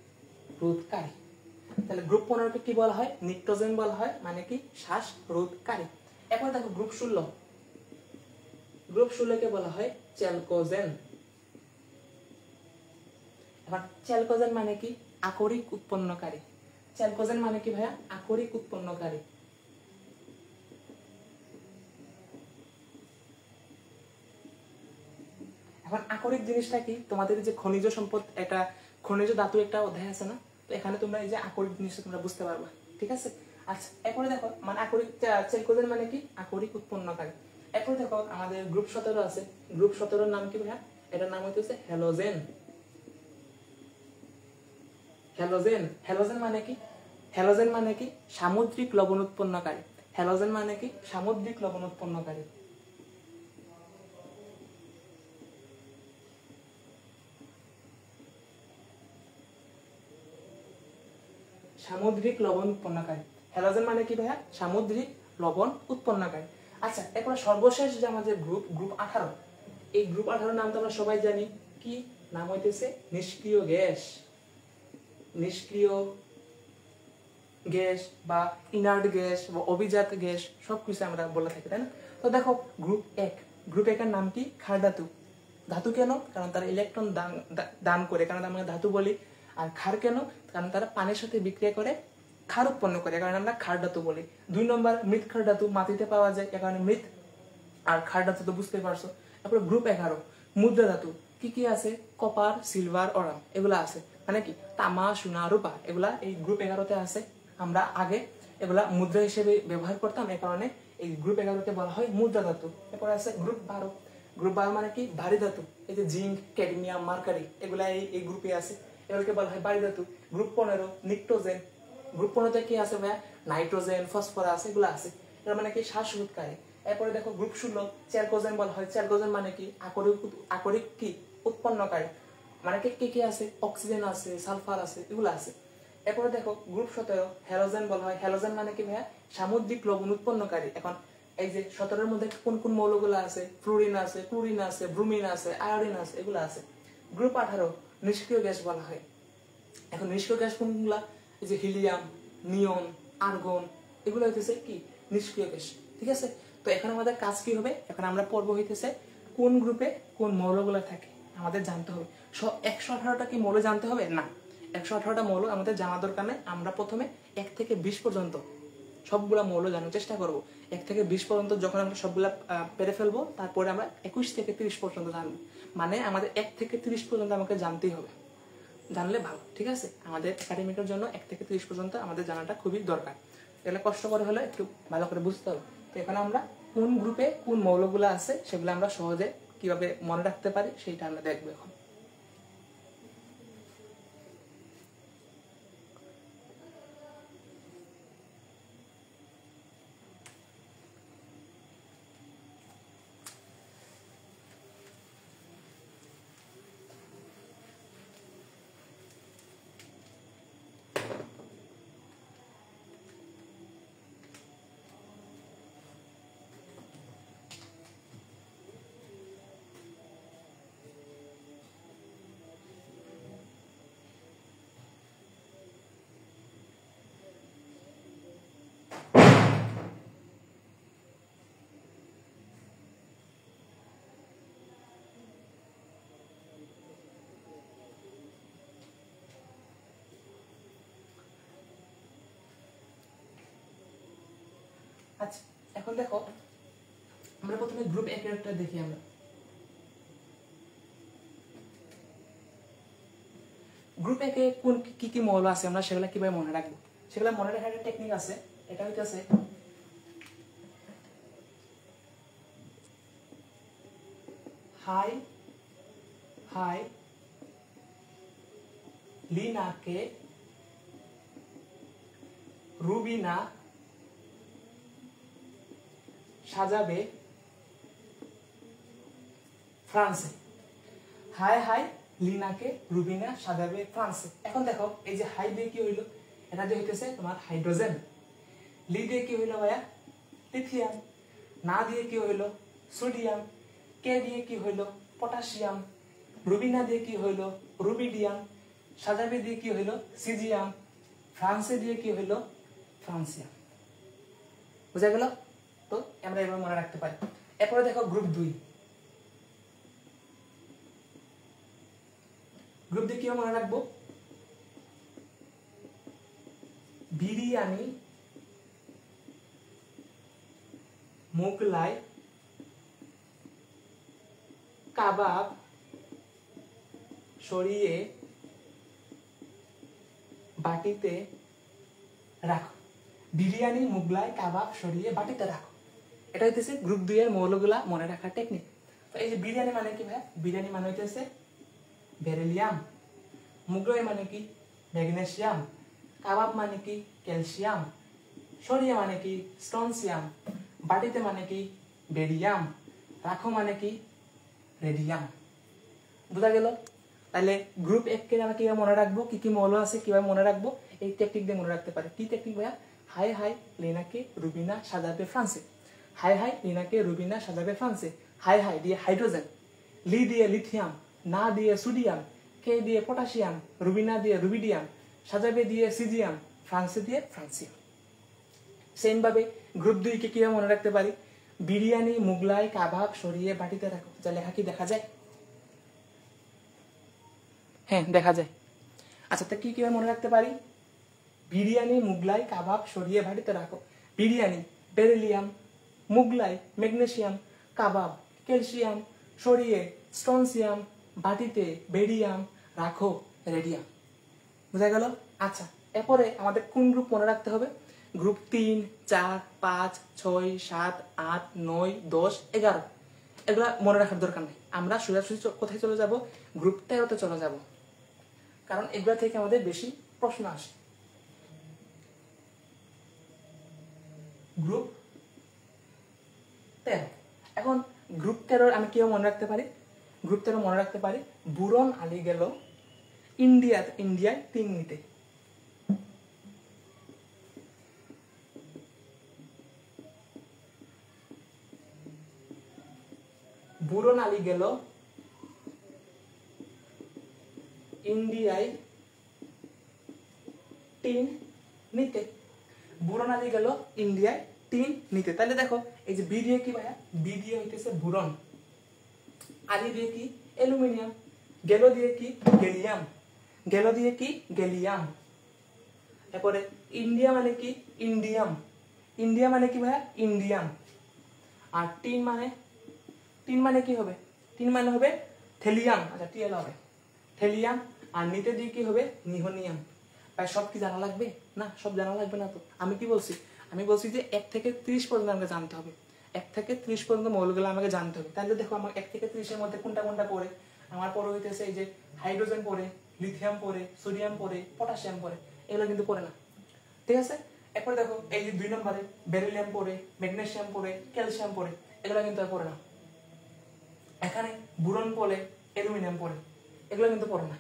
তাহলে গ্রুপ 15 কে কি বলা হয়? নিক্টোজেন বলা হয়, মানে কি? শ্বাসরোধকারী। এখন দেখো গ্রুপ 16। গ্রুপ 16 কে বলা হয় চ্যালকোজেন। এখন চ্যালকোজেন মানে কি? আকরিক উৎপন্নকারী। চ্যালকোজেন মানে কি ভাইয়া? আকরিক উৎপন্নকারী। এখন আকরিক জিনিসটা কি? তোমাদের যে খনিজ সম্পদ, এটা খনিজ ধাতু একটা অধ্যায় আছে না? তো এখানে তোমরা এই যে আকরিক জিনিসটা তোমরা বুঝতে পারবা। ঠিক আছে? আচ্ছা, এরপরে দেখো মানে আকরিক চ্যালকোজেন মানে কি? আকরিক উৎপন্নকারী। এরপরে দেখো আমাদের গ্রুপ 17 আছে। গ্রুপ 17 এর নাম কি ভাইয়া? এটার নাম হইতেছে হ্যালোজেন। হ্যালোজেন, হ্যালোজেন মানে কি? হ্যালোজেন মানে কি? সামুদ্রিক লবণ উৎপন্নকারী। হ্যালোজেন মানে কি? সামুদ্রিক লবণ উৎপন্নকারী। সামুদ্রিক লবণ উৎপন্নকারী। হ্যালোজেন মানে কি ভাইয়া? সামুদ্রিক লবণ উৎপন্নকারী। আচ্ছা, এরপর সর্বশেষ যে আমাদের গ্রুপ 18। এই গ্রুপ 18 নাম তো আমরা সবাই জানি, কি নাম হইতেছে? নিষ্ক্রিয় গ্যাস। নিষ্ক্রিয় গ্যাস বা ইনার্ট গ্যাস বা অভিজাত গ্যাস সবকিছু আমরা বলে থাকি, তাই না? তো দেখো গ্রুপ 1। গ্রুপ 1 এর নাম কি? ক্ষার ধাতু। ধাতু কেন? কারণ তারা ইলেকট্রন দান করে, কারণ আমরা ধাতু বলি। আর ক্ষার কেন? কারণ তারা পানির সাথে বিক্রিয়া করে ক্ষার উৎপন্ন করে, কারণ আমরা ক্ষার ধাতু বলি। 2 নম্বর মৃৎ ক্ষার ধাতু, মাটিতে পাওয়া যায়, এ কারণে মৃৎ। আর ক্ষার ধাতু তো বুঝতে পারছো। তারপরে গ্রুপ 11 মুদ্রা ধাতু। কি কি আছে? কপার, সিলভার, অরাম এগুলা আছে, মানে কি? তামা, সোনা, রূপা এগুলা এই গ্রুপ 11 আছে। আমরা আগে এগুলা মুদ্রা হিসেবে ব্যবহার করতাম, এই কারণে এই গ্রুপ 11 কে বলা হয় মুদ্রা ধাতু। এরপরে আছে গ্রুপ 12। গ্রুপ 12 মানে কি? ভারী ধাতু। এই যে জিঙ্ক, ক্যাডমিয়াম, মার্কারি এগুলা এই গ্রুপে আছে, এগুলোকে বলা হয় ভারী ধাতু। গ্রুপ 15 নিক্টোজেন। গ্রুপ 15 তে কি আছে ভাইয়া? নাইট্রোজেন, ফসফরাস এগুলো আছে, এর মানে কি? শ্বাসরোধকারী। এরপরে দেখো গ্রুপ 16 চ্যালকোজেন বলা হয়। চ্যালকোজেন মানে কি? আকরিক কি? উৎপন্নকারী। মানে কি কি আছে? অক্সিজেন আছে, সালফার আছে, এগুলো আছে। এরপরে দেখো গ্রুপ 17 হ্যালোজেন বলা হয়। হ্যালোজেন মানে কি ভাইয়া? সামুদ্রিক লবণ উৎপন্নকারী। এখন এই যে 17 এর মধ্যে কোন কোন মৌলগুলো আছে? ফ্লোরিন আছে, ক্লোরিন আছে, ব্রোমিন আছে, আয়োডিন আছে, এগুলো আছে। গ্রুপ 18 নিষ্ক্রিয় গ্যাস বলা হয়। এখন নিষ্ক্রিয় গ্যাস কোনগুলা? এই যে হিলিয়াম, নিয়ন, আর্গন এগুলো হইতেছে কি? নিষ্ক্রিয় গ্যাস। ঠিক আছে? তো এখন আমাদের কাজ কি হবে? এখন আমরা পর্ব হইতেছে কোন গ্রুপে কোন মৌলগুলো থাকে আমাদের জানতে হবে। 118টা কি মৌল জানতে হবে? না, 118টা মৌল আমাদের জানা দরকার নেই। আমরা প্রথমে 1 থেকে 20 পর্যন্ত সবগুলা মৌল জানার চেষ্টা করব। 1 থেকে 20 পর্যন্ত যখন আমরা সবগুলা পেরে ফেলবো, তারপরে আমরা 21 থেকে 30 পর্যন্ত জানবো। মানে আমাদের 1 থেকে 30 পর্যন্ত আমাকে জানতেই হবে, জানলে ভালো। ঠিক আছে? আমাদের একাডেমিকের জন্য 1 থেকে 30 পর্যন্ত আমাদের জানাটা খুবই দরকার। এগুলো কষ্ট করে হলে একটু ভালো করে বুঝতে হবে। তো এখানে আমরা কোন গ্রুপে কোন মৌলগুলো আছে সেগুলো আমরা সহজে কিভাবে মনে রাখতে পারি সেইটা আমরা দেখবো এখন। আচ্ছা এখন দেখো আমরা প্রথমে গ্রুপ এ একটা দেখি। আমরা গ্রুপ এ কোন কি কি মৌল আছে আমরা সেগুলা কিভাবে মনে রাখবো, সেগুলা মনে রাখার একটা টেকনিক আছে। এটা হইতেছে হাই হাই লিনাকে রুবিনা সাজাবে ফ্রান্সে। হাই হাই লিনাকে রুবিনা সাজাবে ফ্রান্সে। এখন দেখো এই যে হাই দিয়ে কি হইলো, এটা দিয়ে হইতেছে তোমার হাইড্রোজেন। লি দিয়ে কি হইলো ভাইয়া, লিথিয়াম। না দিয়ে কি হইলো, সোডিয়াম। কে দিয়ে কি হইলো, পটাশিয়াম। রুবিনা দিয়ে কি হইলো, রুবিডিয়াম। সাজাবে দিয়ে কি হইলো, সিজিয়াম। ফ্রান্সে দিয়ে কি হইলো, ফ্রান্সিয়াম। বুঝা গেল? তো আমরা এবার মনে রাখতে পারি। এরপরে দেখো গ্রুপ 2। গ্রুপ 2 কি মনে রাখবো, বিরিয়ানি, মোগলাই, কাবাব সরিয়ে বাটিতে রাখো। বিরিয়ানি, মোগলাই, কাবাব সরিয়ে বাটিতে রাখো। এটা হইতেছে গ্রুপ 2 এর মৌলগুলা মনে রাখার টেকনিক। তো এই যে বিরিয়ানি মানে কি ভাই, বিরিয়ানি মানে হইতেছে বেরিলিয়াম। মোগলাই মানে কি, ম্যাগনেসিয়াম। কাবাব মানে কি, ক্যালসিয়াম। সরিয়ে মানে কি, স্ট্রনসিয়াম। বাটিতে মানে কি, বেরিয়াম। রাখো মানে কি, রেডিয়াম। বুঝা গেল? তাহলে গ্রুপ 1 কে আমরা কিভাবে মনে রাখবো, কি কি মৌল আছে কিভাবে মনে রাখবো, এই টেকনিক দিয়ে মনে রাখতে পারি। কি টেকনিক ভাইয়া, হাই হাই লিনাকে রুবিনা সাজাবে ফ্রান্সে। হাই হাই লিনাকে রুবিনা সাজাবে ফ্রান্সে। হাই হাই দিয়ে হাইড্রোজেন, লি দিয়ে লিথিয়াম, না দিয়ে সোডিয়াম, কে দিয়ে পটাশিয়াম, রুবিনা দিয়ে রুবিডিয়াম, সাজাবে দিয়ে সিজিয়াম, ফ্রান্সে দিয়ে ফ্রান্সিয়াম। সেম ভাবে গ্রুপ 2 কে কিভাবে মনে রাখতে পারি, বিরিয়ানি, মোগলাই, কাবাব সরিয়ে বাটিতে রাখো। যা লেখা কি দেখা যায়? হ্যাঁ দেখা যায়। আচ্ছা তা কি কিভাবে মনে রাখতে পারি, বিরিয়ানি, মোগলাই, কাবাব সরিয়ে বাটিতে রাখো। বিরিয়ানি বেরিলিয়াম, মোগলাই ম্যাগনেসিয়াম, কাবাব ক্যালসিয়াম, সরিয়ে স্ট্রনসিয়াম, বাটিতে বেরিয়াম, রাখো রেডিয়াম। বুঝা গেল? আচ্ছা এরপরে আমাদের কোন গ্রুপ মনে রাখতে হবে, গ্রুপ 3, 4, 5, 6, 7, 8, 9, 10, 11 এগুলা মনে রাখার দরকার নেই। আমরা সোজাসুজি কোথায় চলে যাব, গ্রুপ 13তে চলে যাব, কারণ এগুলা থেকে আমাদের বেশি প্রশ্ন আসে। গ্রুপ 13। এখন গ্রুপ 13 আমি কিভাবে মনে রাখতে পারি, গ্রুপ 13 মনে রাখতে পারি, বুরন আলী গেল ইন্ডিয়ায় 3 নিতে। বুরন আলী গেল ইন্ডিয়ায় 3 নিতে। বুরন আলী গেল ইন্ডিয়ায় 3 নিতে। তাহলে দেখো এই যে বি দিয়ে কি ভাইয়া, বি দিয়ে হইতেছে বুরন, আলী দিয়ে কি অ্যালুমিনিয়াম, গেল দিয়ে কি গেলিয়াম, গেল দিয়ে কি গেলিয়াম। এরপরে ইন্ডিয়া মানে কি ইন্ডিয়াম, ইন্ডিয়া মানে কি ভাইয়া ইন্ডিয়াম। আর 3 মানে কি হবে, 3 মানে হবে থেলিয়াম। আচ্ছা টিএল হবে থেলিয়াম। আর নিতে দিয়ে কি হবে নিহোনিয়াম। ভাই সব কি জানা লাগবে না, সব জানা লাগবে না। তো আমি কি বলছি, আমি বলছি যে 1 থেকে 30 পর্যন্ত আমাকে জানতে হবে, 1 থেকে 30 পর্যন্ত মৌলগুলো আমাকে জানতে হবে। তাহলে দেখো আমার 1 থেকে 30 এর মধ্যে কোনটা কোনটা পড়ে, আমার পরে হইতেছে এই যে হাইড্রোজেন পড়ে, লিথিয়াম পড়ে, সোডিয়াম পড়ে, পটাশিয়াম পড়ে, এগুলো কিন্তু পড়ে না। ঠিক আছে? এরপরে দেখো এই যে 2 নম্বরে বেরিলিয়াম পড়ে, ম্যাগনেসিয়াম পড়ে, ক্যালসিয়াম পড়ে, এগুলো কিন্তু আর পড়ে না। এখানে বুরন পড়ে, অ্যালুমিনিয়াম পড়ে, এগুলো কিন্তু পড়ে না।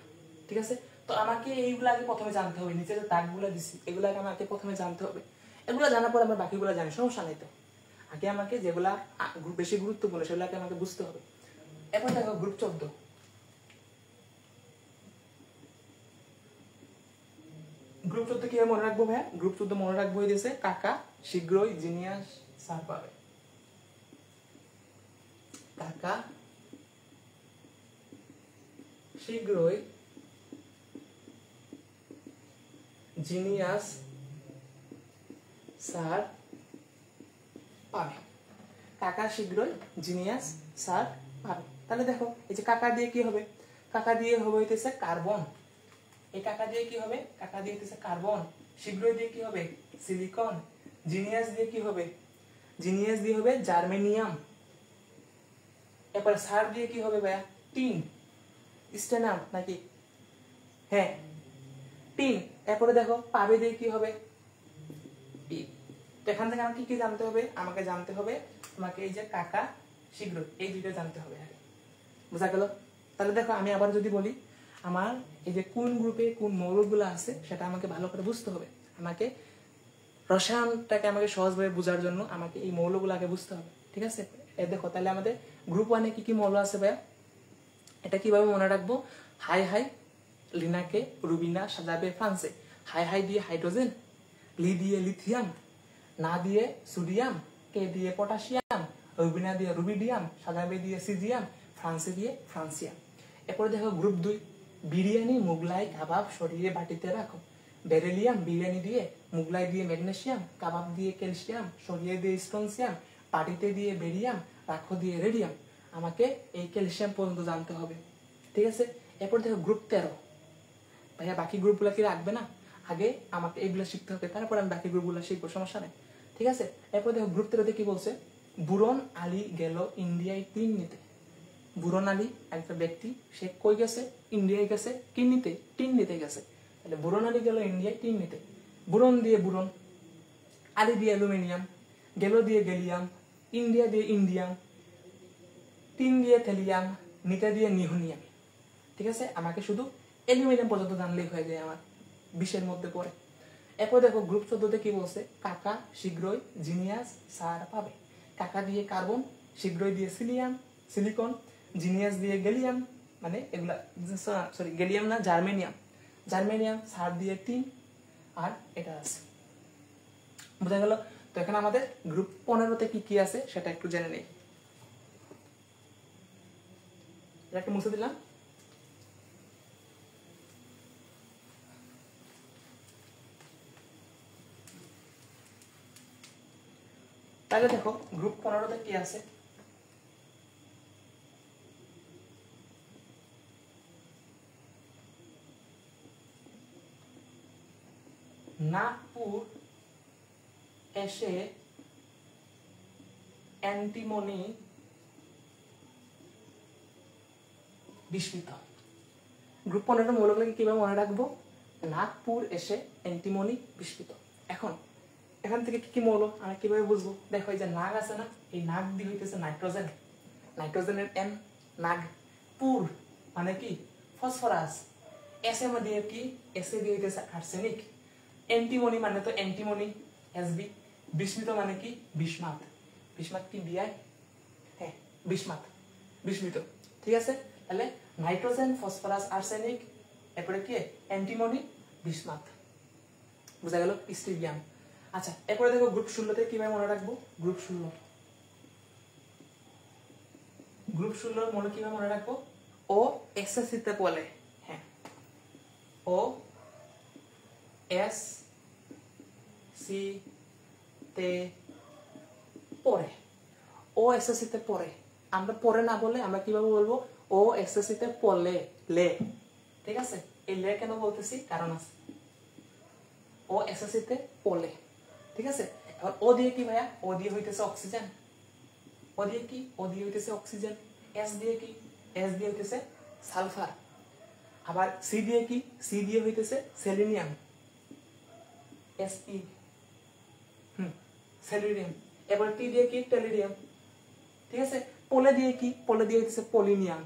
ঠিক আছে? তো আমাকে এইগুলো আগে প্রথমে জানতে হবে, নিচে যে দাগগুলো দিছি এগুলাকে আমাকে প্রথমে জানতে হবে। এগুলো জানার পর আমরা বাকিগুলো জানি, সমস্যা নেই। তো আগে আমাকে যেগুলা বেশি গুরুত্বপূর্ণ সেগুলোকে আমাকে বুঝতে হবে। এরপর দেখো গ্রুপ 14। গ্রুপ 14 কিভাবে মনে রাখবো ভাইয়া, গ্রুপ 14 মনে রাখবো হইতেছে কাকা শীঘ্রই জিনিয়াস স্যার পাবে। কাকা শীঘ্রই জিনিয়াস স্যার পাবে। কাকা শীঘ্রই, জিনিয়াস, সার পাবে। তাহলে দেখো এই যে কাকা দিয়ে কি হবে, কাকা দিয়ে হবে হইতেছে কার্বন, এই কাকা দিয়ে কি হবে, কাকা দিয়ে হইতেছে কার্বন, শীঘ্রই দিয়ে কি হবে সিলিকন, জিনিয়াস দিয়ে কি হবে, জিনিয়াস দিয়ে হবে জার্মেনিয়াম, এরপর সার দিয়ে কি হবে ভাইয়া টিন, স্টেনাম নাকি, হ্যাঁ টিন। এরপরে দেখো পাবে দিয়ে কি হবে, এখান থেকে আমাকে কি জানতে হবে, আমাকে জানতে হবে আমাকে এই যে কাকা শীঘ্র, এই দুইটা জানতে হবে আগে, বুঝা গেল। তাহলে দেখো আমি আবার যদি বলি, আমার এই যে কোন গ্রুপে কোন মৌলগুলো আছে সেটা আমাকে ভালো করে বুঝতে হবে। আমাকে রসায়নটাকে আমাকে সহজভাবে বোঝার জন্য আমাকে এই মৌলগুলো আগে বুঝতে হবে, ঠিক আছে। দেখো তাহলে আমাদের গ্রুপ 1 এ কি কি মৌল আছে ভাইয়া, এটা কিভাবে মনে রাখবো, হাই হাই লিনাকে রুবিনা সাজাবে ফ্রান্সে, হাই হাই দিয়ে হাইড্রোজেন, লি দিয়ে লিথিয়াম, না দিয়ে সোডিয়াম, কে দিয়ে পটাশিয়াম, রুবিনা দিয়ে রুবিডিয়াম, সাজাবে দিয়ে সিজিয়াম, ফ্রান্সে দিয়ে ফ্রান্সিয়াম। এরপরে দেখো গ্রুপ 2, বিরিয়ানি মুগলাই কাবাব সরিয়ে বাটিতে রাখো, বেরিলিয়াম বিরিয়ানি দিয়ে, মুগলাই দিয়ে ম্যাগনেসিয়াম, কাবাব দিয়ে ক্যালসিয়াম, সরিয়ে দিয়ে স্ট্রনসিয়াম, বাটিতে দিয়ে বেরিয়াম, রাখো দিয়ে রেডিয়াম। আমাকে এই ক্যালসিয়াম পর্যন্ত জানতে হবে, ঠিক আছে। এরপর দেখো গ্রুপ 13, ভাইয়া বাকি গ্রুপগুলো কি রাখবে না, আগে আমাকে এইগুলো শিখতে হবে, তারপর আমি বাকি গ্রুপগুলো শিখবো, সমস্যা নেই, ঠিক আছে। এরপর দেখো গ্রুপ 13 কি বলছে, বুরন আলী গেল ইন্ডিয়ায় টিন নিতে। বুরন আলী একটা ব্যক্তি, সে কই গেছে, ইন্ডিয়ায় গেছে কি নিতে, টিন নিতে গেছে। তাহলে বুরন আলী গেল ইন্ডিয়ায় টিন নিতে, বুরন দিয়ে বুরন, আলী দিয়ে অ্যালুমিনিয়াম, গেল দিয়ে গেলিয়াম, ইন্ডিয়া দিয়ে ইন্ডিয়াম, টিন দিয়ে থেলিয়াম, নিতে দিয়ে নিহোনিয়াম, ঠিক আছে। আমাকে শুধু অ্যালুমিনিয়াম পর্যন্ত জানলেই হয়ে যায়, আমার 20 মধ্যে পড়ে। এরপর দেখো গ্রুপ 14 কি বলছে, কাকা শীঘ্রই, জিনিয়াস, সার পাবে। কাকা দিয়ে কার্বন, শীঘ্রই দিয়ে সিলিকন, জিনিয়াস দিয়ে গ্যালিয়াম, মানে এগুলা সরি গ্যালিয়াম না জার্মেনিয়াম, সার দিয়ে টিন, আর এটা আছে, বুঝা গেল। তো এখানে আমাদের গ্রুপ 15 কি কি আছে সেটা একটু জেনে নেই, এটা মুছে দিলাম। তাহলে দেখো গ্রুপ 15 কি আছে, নাগপুর এসে অ্যান্টিমনি বিস্মিত। গ্রুপ 15 মৌলগুলোকে কিভাবে মনে রাখবো, নাগপুর এসে অ্যান্টিমনি বিস্মিত। এখন এখান থেকে কি কি মৌল আমরা কিভাবে বুঝবো, দেখো এই যে নাগ আছে না, এই নাগ দিয়ে হইতেছে নাইট্রোজেন, নাইট্রোজেনের এন, নাগ, পুর মানে কি ফসফরাস, এস এর মধ্যে কি, এস এ দিয়ে হইতেছে আর্সেনিক, অ্যান্টিমনি মানে তো অ্যান্টিমনি এসবি, বিস্মিত মানে কি বিস্মাত, বিস্মাত কি বিআই, হ্যাঁ বিস্মাত, বিস্মিত, ঠিক আছে। তাহলে নাইট্রোজেন, ফসফরাস, আর্সেনিক, এরপরে কি অ্যান্টিমনি, বিস্মাত, বুঝা গেল, স্টিবিয়াম। আচ্ছা এরপরে দেখো গ্রুপ 16 কিভাবে মনে রাখবো, গ্রুপ 16 মনে কিভাবে মনে রাখবো, ও এসএসসিতে পড়ে, হ্যাঁ ও এস সি তে পড়ে, ও এসএসসি তে পড়ে, আমরা পড়ে না বলে আমরা কিভাবে বলবো, ও এসএসসি তে পড়লে, লে, ঠিক আছে। এই লে কেন বলতেছি, কারণ আছে, ও এসএসসি তে পড়লে, ঠিক আছে। এখন ও দিয়ে কি ভাইয়া, ও দিয়ে হইতেছে অক্সিজেন, ও দিয়ে কি, ও দিয়ে হইতেছে অক্সিজেন, এস দিয়ে কি, এস দিয়ে হইতেছে সালফার, আবার সি দিয়ে কি, সি দিয়ে হইতেছে সেলেনিয়াম, এসই সেলেনিয়াম, এবার টি দিয়ে কি টেলিডিয়াম, ঠিক আছে। পোলে দিয়ে কি, পোলে দিয়ে হইতেছে পলিনিয়াম,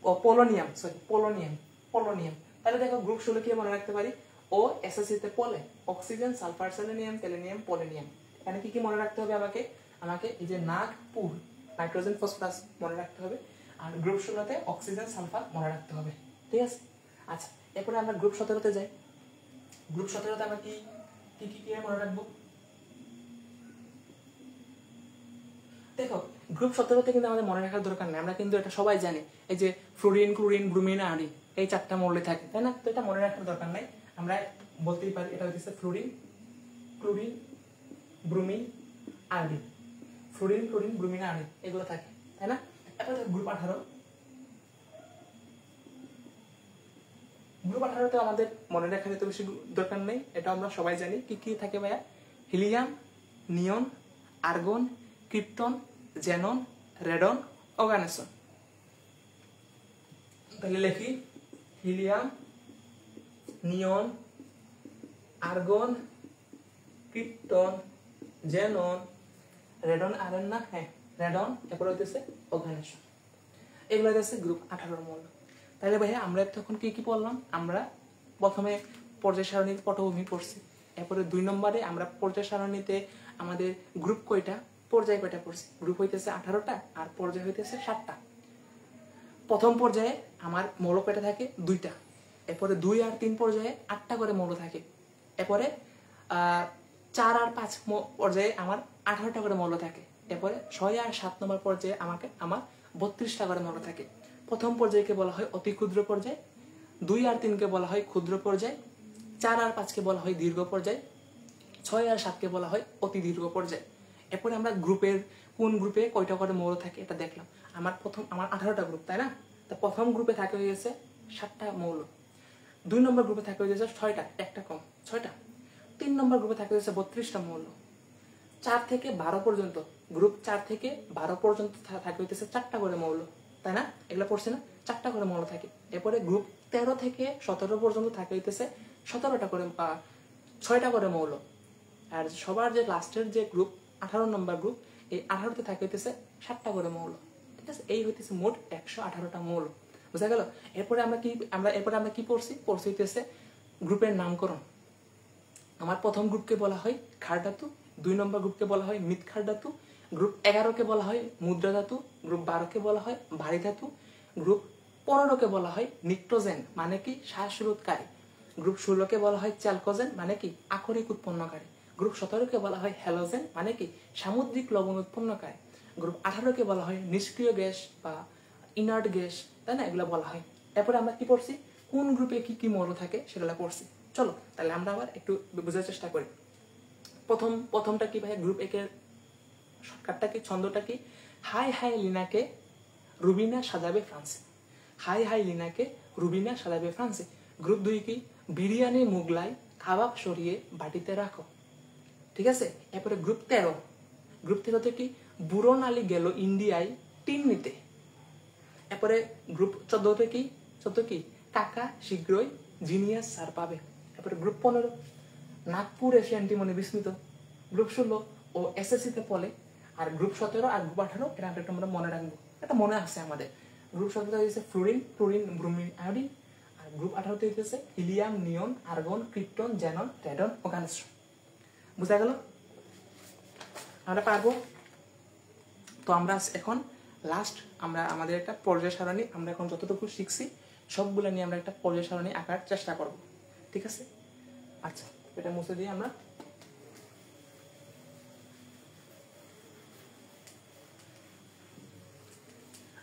ও পোলোনিয়াম, সরি পোলোনিয়াম, পোলোনিয়াম। তাহলে দেখো গ্রুপ 16 কি মনে রাখতে পারি, ও এসএসসি তে পলে, অক্সিজেন, সালফার, সেলেনিয়াম, টেলিনিয়াম, পোলোনিয়াম। এখানে কি কি মনে রাখতে হবে আমাকে, আমাকে এই যে নাগপুর, নাইট্রোজেন, ফসফরাস মনে রাখতে হবে, আর গ্রুপ 16 তে অক্সিজেন, সালফার মনে রাখতে হবে, ঠিক আছে। আচ্ছা এরপরে আমরা গ্রুপ 17 তে যাই। গ্রুপ 17 তে আমরা কি কি কি মনে রাখবো, দেখো গ্রুপ 17 তে কিন্তু আমাদের মনে রাখার দরকার নেই, আমরা কিন্তু এটা সবাই জানি, এই যে ফ্লোরিন, ক্লোরিন, ব্রোমিন, আয়োডিন, এই 4টা মৌল থাকে, তাই না। তো এটা মনে রাখার দরকার নাই, আমরা বলতেই পারি এটা হচ্ছে fluorine, chlorine, bromine, iodine. Fluorine, chlorine, bromine, iodine এগুলো থাকে, তাই না? এরপর গ্রুপ 18। গ্রুপ 18 তো আমাদের মনে রাখার তো বেশি দরকার নেই, এটা আমরা সবাই জানি। কি কি থাকে ভাইয়া? হিলিয়াম, নিয়ন, আর্গন, ক্রিপ্টন, জেনন, রেডন, অর্গানেসন। তাহলে লিখি হিলিয়াম, নিয়ন, আর্গন, ক্রিপ্টন, জেনন, রেডন, আরেন না, হ্যাঁ রেডন, এরপর হইতেছে অর্গানেসন। এগুলো হচ্ছে গ্রুপ 18 মৌল। তাহলে ভাইয়া আমরা তখন কি কি পড়লাম? আমরা প্রথমে পর্যায় সারণীর পটভূমি পড়ছি, এরপরে 2 নম্বরে আমরা পর্যায় সারণীতে আমাদের গ্রুপ কয়টা, পর্যায় কয়টা পড়ছি। গ্রুপ হইতেছে 18টা আর পর্যায় হইতেছে 7টা। প্রথম পর্যায়ে আমার মৌল কয়টা থাকে? 2টা। এরপরে 2 আর 3 পর্যায়ে 8টা করে মৌল থাকে। এরপরে 4 আর 5 পর্যায়ে আমার 18টা করে মৌল থাকে। এরপরে 6 আর 7 নম্বর পর্যায়ে আমার 32টা করে মৌল থাকে। প্রথম পর্যায়কে বলা হয় অতি ক্ষুদ্র পর্যায়, 2 আর 3কে বলা হয় ক্ষুদ্র পর্যায়, 4 আর 5কে বলা হয় দীর্ঘ পর্যায়, 6 আর 7কে বলা হয় অতি দীর্ঘ পর্যায়। এরপরে আমরা গ্রুপের কোন গ্রুপে কয়টা করে মৌল থাকে এটা দেখলাম। আমার 18টা গ্রুপ, তাই না? তো প্রথম গ্রুপে থাকে হয়েছে 7টা মৌল, 2 নম্বর গ্রুপে থাকে হয়েছে 6টা, একটা কম 6টা, 3 নম্বর গ্রুপে থাকে হয়েছে 32টা মৌল, 4 থেকে 12 পর্যন্ত, গ্রুপ 4 থেকে 12 পর্যন্ত থাকে হইতেছে 4টা করে মৌল, তাই না? এগুলো পড়ছে না? 4টা করে মৌল থাকে। এরপরে গ্রুপ 13 থেকে 17 পর্যন্ত থাকে হইতেছে 17টা করে 6টা করে মৌল। আর সবার যে লাস্টের যে গ্রুপ 18 নম্বর গ্রুপ, এই 18তে থাকে হইতেছে 7টা করে মৌল, ঠিক আছে? এই হইতেছে মোট 118টা মৌল, বুঝা গেল? এরপরে আমরা কি পড়ছি হইতেছে গ্রুপের নামকরণ। আমার প্রথম গ্রুপকে বলা হয় ক্ষার ধাতু, 2 নম্বর গ্রুপকে বলা হয় মৃৎ ক্ষার ধাতু, গ্রুপ 11কে বলা হয় মুদ্রা ধাতু, গ্রুপ 12কে বলা হয় ভারী ধাতু, গ্রুপ 15কে বলা হয় নিক্টোজেন মানে কি শ্বাসরোধকারী, গ্রুপ 16কে বলা হয় চ্যালকোজেন মানে কি আকরিক উৎপন্নকারী, গ্রুপ 17কে বলা হয় হ্যালোজেন মানে কি সামুদ্রিক লবণ উৎপন্নকারী, গ্রুপ 18কে বলা হয় নিষ্ক্রিয় গ্যাস বা ইনার্ট গ্যাস, তাই না? এগুলো বলা হয়। এরপরে আমরা কি পড়ছি? কোন গ্রুপে কি কি মৌল থাকে সেগুলো পড়ছি। চলো তাহলে আমরা আবার একটু বোঝার চেষ্টা করি। প্রথমটা কি ভাই? গ্রুপ 1-এর শর্টকাটটা কি, ছন্দটা কি? হাই হাই লিনাকে রুবিনা সাজাবে ফ্রান্সে, হাই হাই লিনাকে রুবিনা সাজাবে ফ্রান্সে। গ্রুপ 2 কি? বিরিয়ানি মুগলাই কাবাব সরিয়ে বাটিতে রাখো, ঠিক আছে? এরপরে গ্রুপ 13তে কি? বুড়ন আলী গেল ইন্ডিয়ায় টিন নিতে। এরপরে গ্রুপ 14তে কি? কাকা শীঘ্রই জিনিয়াস স্যার পাবে। এরপরে গ্রুপ 15 নাগপুর এশিয়ান টিম মনে বিস্মিত। গ্রুপ 16 ও এসএসসিতে পড়ে। আর গ্রুপ 17 আর গ্রুপ 18 এটা আমরা মনে রাখবো, এটা মনে আছে আমাদের। গ্রুপ 17 হচ্ছে ফ্লোরিন, ক্লোরিন, ব্রোমিন, আয়োডিন। আর গ্রুপ 18 হচ্ছে হিলিয়াম, নিয়ন, আর্গন, ক্রিপ্টন, জেনন, রেডন, অর্গানেসন। বুঝা গেল? আমরা পারবো তো। আমরা এখন লাস্ট আমরা আমাদের একটা পর্যায় সারণী, আমরা এখন যতটুকু শিখছি সবগুলো নিয়ে আমরা একটা পর্যায় সারণী আঁকার চেষ্টা করব, ঠিক আছে? আচ্ছা, এটা মুছে দিয়ে আমরা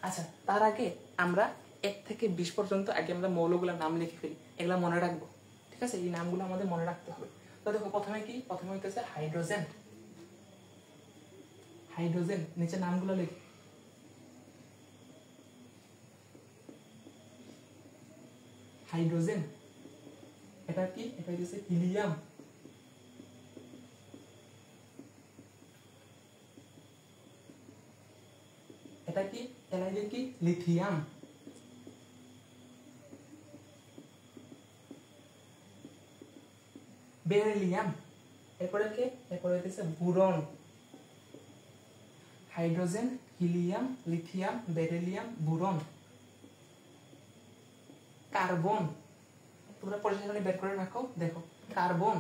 আচ্ছা তার আগে আমরা 1 থেকে 20 পর্যন্ত আগে আমরা মৌলগুলোর নাম লিখে ফেলি, এগুলা মনে রাখবো, ঠিক আছে? এই নামগুলো আমাদের মনে রাখতে হবে। তো দেখো প্রথমে হইতেছে হাইড্রোজেন। নিচে নামগুলো লিখি। হাইড্রোজেন, এটা কি? এটা হইতেছে হিলিয়াম। এটা কি? এটা কি? লিথিয়াম। বেরিলিয়াম। এরপরে হইতেছে boron. Hydrogen, helium, lithium, beryllium, boron. Carbon, তোমরা পরিসংখ্যানে বের করে রাখো, দেখো কার্বন।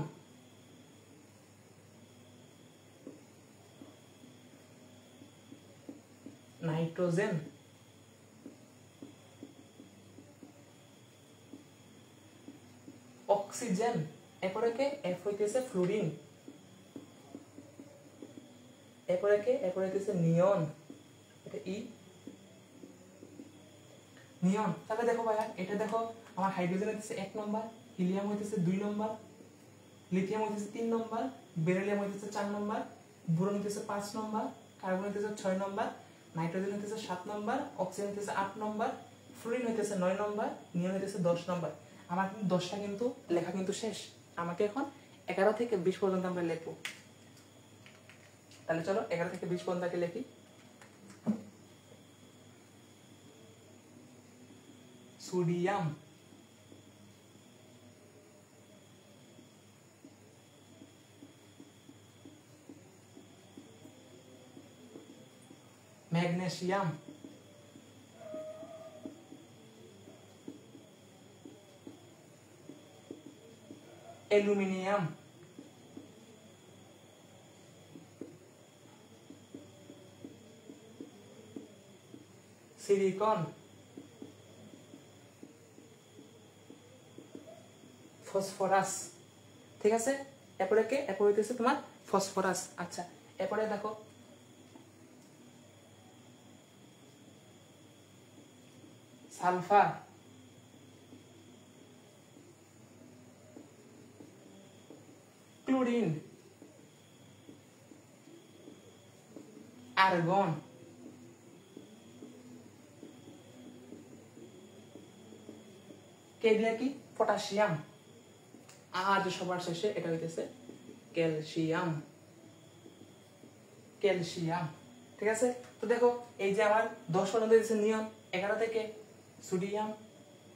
Nitrogen, oxygen. এরপরে কে? এফ হইতেছে ফ্লোরিন। এরপরে হইতেছে নিয়ন, এটা ই, নিয়ন। তাহলে দেখো ভাইয়া, এটা দেখো আমার হাইড্রোজেন হইতেছে 1 নম্বর, হিলিয়াম হইতেছে 2 নম্বর, লিথিয়াম হইতেছে 3 নম্বর, বেরিলিয়াম হইতেছে 4 নম্বর, বোরন হইতেছে 5 নম্বর, কার্বন হইতেছে 6 নম্বর, নাইট্রোজেন হইতেছে 7 নম্বর, অক্সিজেন হইতেছে 8 নম্বর, ফ্লুরিন হইতেছে 9 নম্বর, নিয়ন হইতেছে 10 নম্বর। আমার কিন্তু 10টা কিন্তু লেখা কিন্তু শেষ। আমাকে এখন 11 থেকে 20 পর্যন্ত আমরা লিখবো। তাহলে চলো 11 থেকে 20 পর্যন্ত লিখি। Sodium, magnesium, aluminium, silicon, phosphorus. ঠিক আছে, এরপরে কে? এরপরে হইতেছে তোমার ফসফরাস। আচ্ছা, এরপরে দেখো সালফার, ক্লোরিন, আর্গন, কে দিলে কি? পটাশিয়াম। আর যে সবার শেষে এটা হইতেছে ক্যালসিয়াম। ক্যালসিয়াম। ঠিক আছে, তো দেখো এই যে আমার 10 পর্যন্ত দিয়েছে নিয়ন। 11 থেকে সোডিয়াম,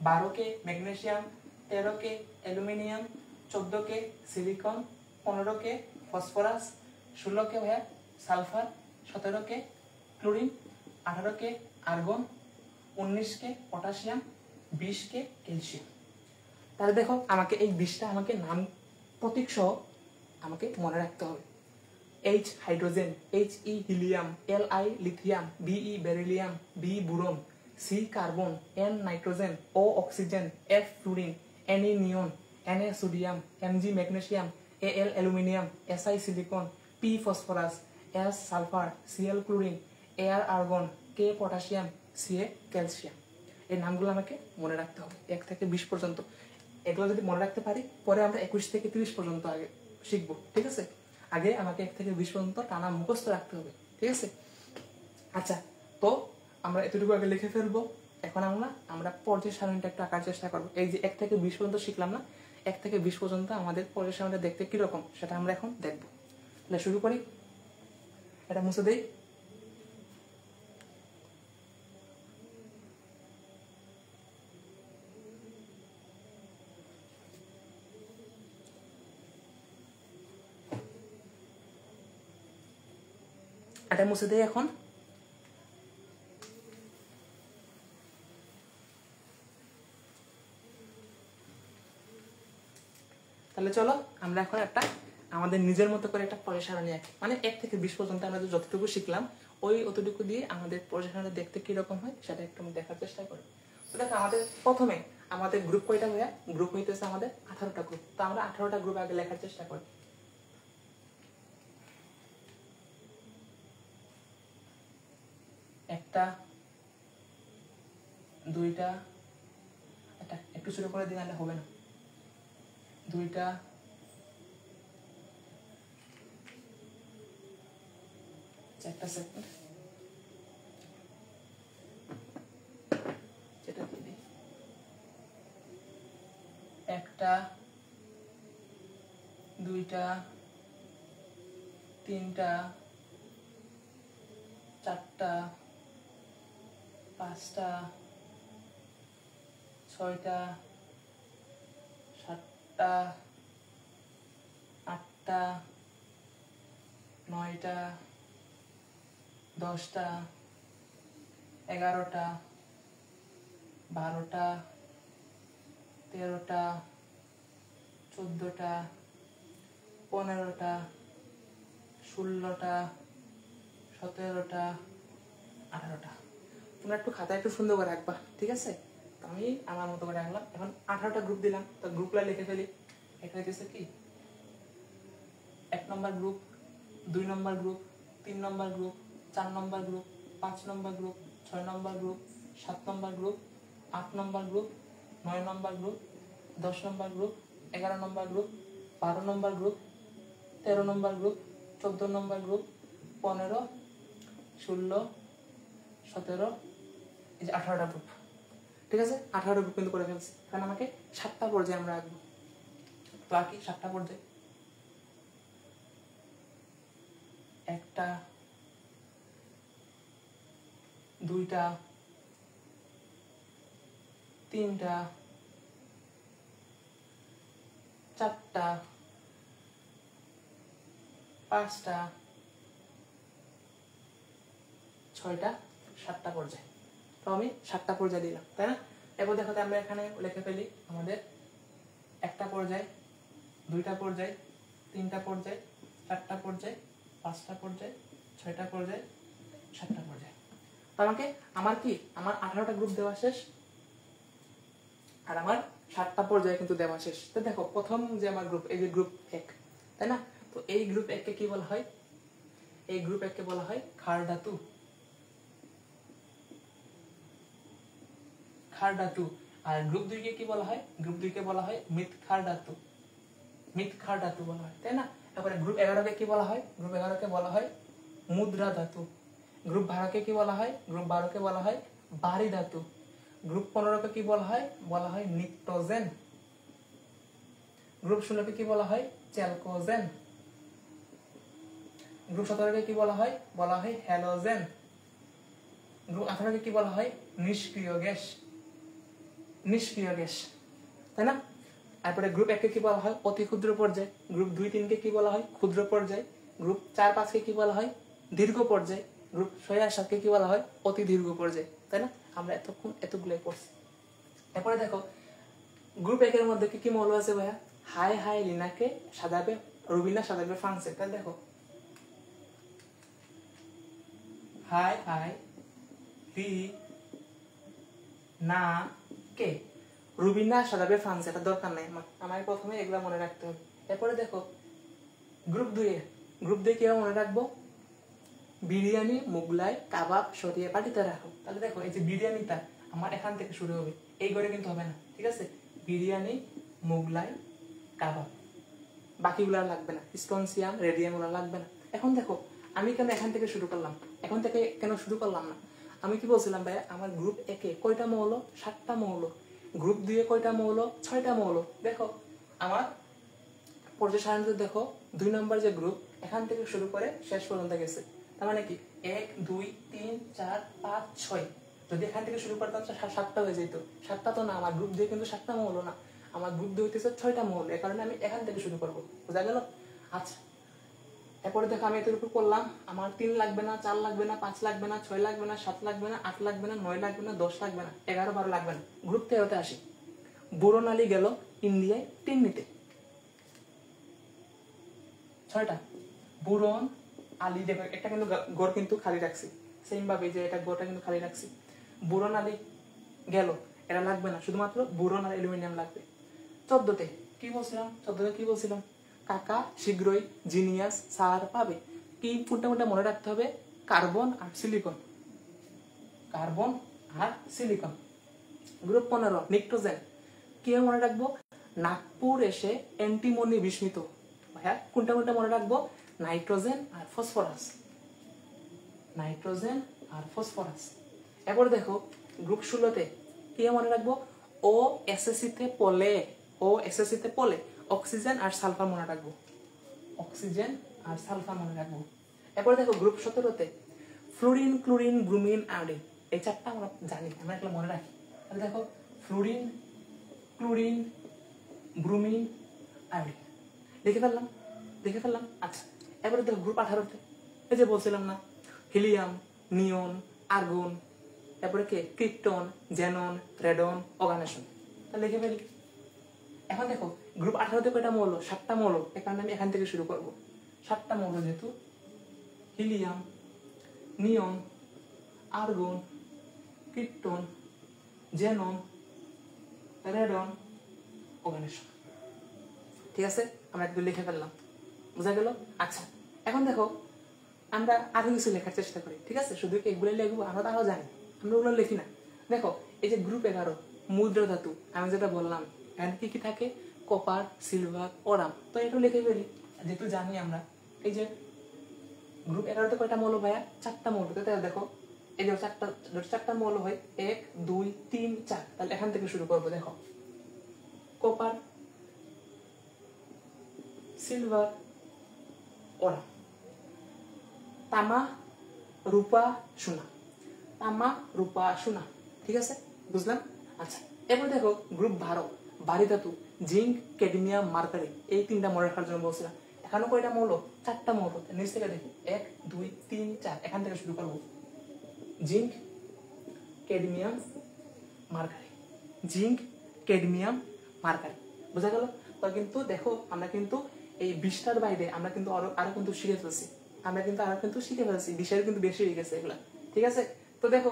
12 কে ম্যাগনেসিয়াম, 13 কে অ্যালুমিনিয়াম, 14 কে সিলিকন, 15 কে ফসফরাস, 16 কে ভাইয়া সালফার, 17 কে ক্লোরিন, 18 কে আর্গন, 19 কে পটাশিয়াম, 20 কে ক্যালসিয়াম। তাহলে দেখো আমাকে এই 20টা আমাকে নাম প্রতীক সহ আমাকে মনে রাখতে হবে। H hydrogen, He helium, Li lithium, Be beryllium, B boron, C carbon, N nitrogen, O oxygen, F fluorine, Ne neon, Na sodium, Mg magnesium, Al aluminium, Si silicon, P phosphorus, S sulphur, Cl chlorine, Ar argon, K potassium, Ca calcium. এই নামগুলো আমাকে মনে রাখতে হবে 1 থেকে 20 পর্যন্ত। এগুলো যদি মনে রাখতে পারি পরে আমরা 21 থেকে 30 পর্যন্ত আগে শিখবো। ঠিক আছে, আগে আমাকে 1 থেকে 20 পর্যন্ত টানা মুখস্থ রাখতে হবে। ঠিক আছে, আচ্ছা, তো আমরা এতটুকু আগে লিখে ফেলবো। এখন আমরা পর্যায় সারণীটা একটু আঁকার চেষ্টা করবো। এই যে 1 থেকে 20 পর্যন্ত শিখলাম না, 1 থেকে 20 পর্যন্ত আমাদের পর্যায় সারণীটা দেখতে কিরকম সেটা আমরা এখন দেখবো। তাহলে শুরু করি। এটা মুছে দেই। এটা মুছে দেই এখন। তাহলে চলো আমরা এখন একটা আমাদের নিজের মতো করে একটা পর্যায় সারণী আঁকি। মানে 1 থেকে 20 পর্যন্ত আমরা যতটুকু শিখলাম ওই অতটুকু দিয়ে আমাদের পর্যায় সারণীটা দেখতে কিরকম হয় সেটা একটু আমি দেখার চেষ্টা করি। তো দেখো আমাদের প্রথমে আমাদের গ্রুপ কয়টা ভাইয়া? গ্রুপ হইতেছে আমাদের 18টা গ্রুপ। তো আমরা 18টা গ্রুপ আগে লেখার চেষ্টা করি। একটা, দুইটা, এটা একটু ছোট করে দিলে হবে না। দুইটা, চারটা সেকেন্ড, যেটা দিই একটা, দুইটা, তিনটা, চারটা, পাঁচটা, ছয়টা, সাতটা, আটটা, নয়টা, 10টা, 11টা, 12টা, 13টা, 14টা, 15টা, 16টা, 17টা, 18টা। তোমরা একটু খাতা একটু সুন্দর করে রাখবা। ঠিক আছে, আমি আমার মতো করে রাখলাম। এখন 18টা গ্রুপ দিলাম, তো গ্রুপগুলো লিখে ফেলি। এটা হইতেছে কি 1 নম্বর গ্রুপ, 2 নম্বর গ্রুপ, 3 নম্বর গ্রুপ, 4 নম্বর গ্রুপ, 5 নম্বর গ্রুপ, 6 নম্বর গ্রুপ, 7 নম্বর গ্রুপ, 8 নম্বর গ্রুপ, 9 নম্বর গ্রুপ, 10 নম্বর গ্রুপ, 11 নম্বর গ্রুপ, 12 নম্বর গ্রুপ, 13 নম্বর গ্রুপ, 14 নম্বর গ্রুপ, 15, 16, 17, এই যে 18টা গ্রুপ। ঠিক আছে, 18টা গ্রুপ কিন্তু করে ফেলছি, কারণ আমাকে 7টা পর্যায়ে আমরা রাখবো। তো আর কি 7টা পর্যায়ে, 1টা, 2টা, 3টা, 4টা, 5টা, 6টা, 7টা পর্যায়ে। তো আমি 7টা পর্যায়ে দিলাম, তাই না? এবার দেখো আমরা এখানে লিখে ফেলি আমাদের 1টা পর্যায়, 2টা পর্যায়, 3টা পর্যায়, 4টা পর্যায়, 5টা পর্যায়, 6টা পর্যায়, 7টা পর্যায়। তো আমাকে আমার 18টা গ্রুপ দেওয়া শেষ, আর আমার 7টা পর্যায়ে কিন্তু দেওয়া শেষ। তো দেখো প্রথম যে আমার গ্রুপ, এই যে গ্রুপ 1, তাই না? তো এই গ্রুপ 1 কে কি বলা হয়? এই গ্রুপ 1 কে বলা হয় ক্ষার ধাতু। ক্ষার ধাতু। আর গ্রুপ 2 কে কি বলা হয়? গ্রুপ 2 কে বলা হয় মৃৎ ক্ষার ধাতু। মৃৎ ক্ষার ধাতু বলা হয়, তাই না? তারপরে গ্রুপ 11 কে কি বলা হয়? গ্রুপ 11 কে বলা হয় মুদ্রা ধাতু। গ্রুপ 12 কে কি বলা হয়? গ্রুপ 12 কে বলা হয় বারি ধাতু। গ্রুপ 15 কে কি বলা হয়? বলা হয় নিক্টোজেন। গ্রুপ 16 কে কি বলা হয়? চ্যালকোজেন। গ্রুপ 17 কে কি বলা হয়? বলা হয় হ্যালোজেন। গ্রুপ 18 কে কি বলা হয়? নিষ্ক্রিয় গ্যাস। নিষ্ক্রিয় গ্যাস, তাই না? তারপরে গ্রুপ 1 কে কি বলা হয়? অতি ক্ষুদ্র পর্যায়। গ্রুপ 2, 3 কে কি বলা হয়? ক্ষুদ্র পর্যায়। গ্রুপ 4, 5 কে কি বলা হয়? দীর্ঘ পর্যায়। গ্রুপ 6 আর 7 কে কি বলা হয়? অতি দীর্ঘ পর্যায়, তাই না? আমরা এতক্ষণ এতগুলোই পড়ছি। তারপরে দেখো গ্রুপ 1 এর মধ্যে কি কি মৌল আছে ভাইয়া? হাই হাই লিনাকে সাজাবে, রুবিনা সাজাবে ফ্রান্সে। তাহলে দেখো হাই হাই লি না কে রুবিনা সাজাবে ফ্রান্সে, এটা দরকার নাই আমার প্রথমে এগুলা মনে রাখতে হবে। এরপরে দেখো গ্রুপ 2 এ, গ্রুপ 2 কি মনে রাখবো? বিরিয়ানি, মুগলাই, কাবাব সরিয়ে পাটিতে রাখো। তাহলে দেখো এই যে বিরিয়ানিটা আমার এখান থেকে শুরু হবে, এই ঘরে কিন্তু হবে না, ঠিক আছে? বিরিয়ানি, মুগলাই, কাবাব, বাকিগুলো লাগবে না, স্টনসিয়াম, রেডিয়াম গুলো লাগবে না। এখন দেখো আমি কেন এখান থেকে শুরু করলাম, এখন থেকে কেন শুরু করলাম না? আমি কি বলছিলাম ভাই, আমার গ্রুপ 1 এ কয়টা মৌল? 7টা মৌল। গ্রুপ 2 এ কয়টা মৌল? 6টা মৌল। দেখো আমার পর্যায় সারণীতে দেখো 2 নম্বর যে গ্রুপ, এখান থেকে শুরু করে শেষ পর্যন্ত গেছে। তার মানে কি 1, 2, 3, 4, 5, 6। যদি এখান থেকে শুরু করতাম 7টা হয়ে যেত। 7টা তো না, আমার গ্রুপ 2 কিন্তু 7টা মৌল না, আমার গ্রুপ 2 হইতেছে 6টা মৌল। এই কারণে আমি এখান থেকে শুরু করবো, বোঝা গেল? আচ্ছা, এরপরে দেখো আমি এর উপর করলাম, আমার 3 লাগবে না, 4 লাগবে না, 5 লাগবে না, 6 লাগবে না, 7 লাগবে না, 8 লাগবে না, 9 লাগবে না, 10 লাগবে না, 11, 12 লাগবে না। গ্রুপ 13তে আসি। বোরন আলী গেল ইন্ডিয়ায় টিন্নিতে। 6টা বোরন আলী, দেখো একটা কিন্তু গড় কিন্তু খালি রাখছি, সেম ভাবে যে এটা গড়টা কিন্তু খালি রাখছি। বোরন আলী গেল, এটা লাগবে না, শুধুমাত্র বোরন আর অ্যালুমিনিয়াম লাগবে। 14তে কি বলছিলাম? কাকা শীঘ্রই জিনিয়াস সার পাবে। কি কোনটা কোনটা মনে রাখতে হবে? কার্বন আর সিলিকন। কার্বন আর সিলিকন। গ্রুপ 15 নিক্টোজেন। কি মনে রাখবো? নাগপুর এসে অ্যান্টিমনি বিস্মিত। ভাইয়া কোনটা কোনটা মনে রাখবো? নাইট্রোজেন আর ফসফরাস। নাইট্রোজেন আর ফসফরাস। এরপর দেখো গ্রুপ 16তে কি মনে রাখবো? ও এসএসসিতে পলে অক্সিজেন আর সালফার মনে রাখবো। অক্সিজেন আর সালফার মনে রাখবো। এরপর দেখো গ্রুপ 17তে ফ্লোরিন, ক্লোরিন, ব্রোমিন, আয়োডিন। এই 4টা আমরা জানি, আমরা এগুলো মনে রাখি। তাহলে দেখো ফ্লোরিন, ক্লোরিন, ব্রোমিন, আয়োডিন লিখে ফেললাম। আচ্ছা, এবারে দেখো গ্রুপ 18তে এই যে বলছিলাম না, হিলিয়াম, নিয়ন, আর্গন, তারপরে কে ক্রিপ্টন, জেনন, রেডন, অর্গানেশন। তা লিখে ফেলি। এখন দেখো গ্রুপ 18তে কয়টা মৌল? 7টা মৌল। এই কারণে আমি এখান থেকে শুরু করবো। 7টা মৌল যেহেতু, হিলিয়াম, নিয়ন, আর্গন, ক্রিপ্টন, জেনন, রেডন, অর্গানেশন। ঠিক আছে, আমরা একটু লিখে ফেললাম, বোঝা গেল? আচ্ছা, এখন দেখো আমরা আরো কিছু লেখার চেষ্টা করি, ঠিক আছে? শুধু এগুলো লিখবো আমরা তাও জানি, আমরা ওগুলো লিখি না। দেখো এই যে গ্রুপ 11 মুদ্রা ধাতু, আমি যেটা বললাম এখানে কি কি থাকে? Copper, silver, aurum. তো এটা লিখে ফেলি। যেহেতু জানি আমরা এই যে গ্রুপ 11 কয়টা মৌল ভাইয়া? 4টা মৌল। তাহলে দেখো এই যে চারটা মৌল হয় 1 2 3 4। তাহলে এখান থেকে শুরু করবো। দেখো কপার, সিলভার, ওরা, তামা, রূপা, সোনা, তামা, রূপা, সোনা। ঠিক আছে, বুঝলাম? আচ্ছা, এবার দেখো গ্রুপ 12 ভারী ধাতু, জিঙ্ক, ক্যাডমিয়াম, মার্কারি। এই 3টা মনে রাখার জন্য বলছিলাম। এখানে কয়টা মৌল? 4টা মৌল। নিচ থেকে দেখি 1 2 3 4। এখান থেকে শুরু করবো। Zinc, cadmium, mercury, zinc, cadmium, mercury. বোঝা গেল? তো কিন্তু দেখো আমরা কিন্তু এই 20টার বাইরে আমরা কিন্তু আরো কিন্তু শিখে ফেলছি। আমরা কিন্তু আরো কিন্তু শিখে ফেলছি, 20-এর কিন্তু বেশি হয়ে গেছে এগুলা। ঠিক আছে, তো দেখো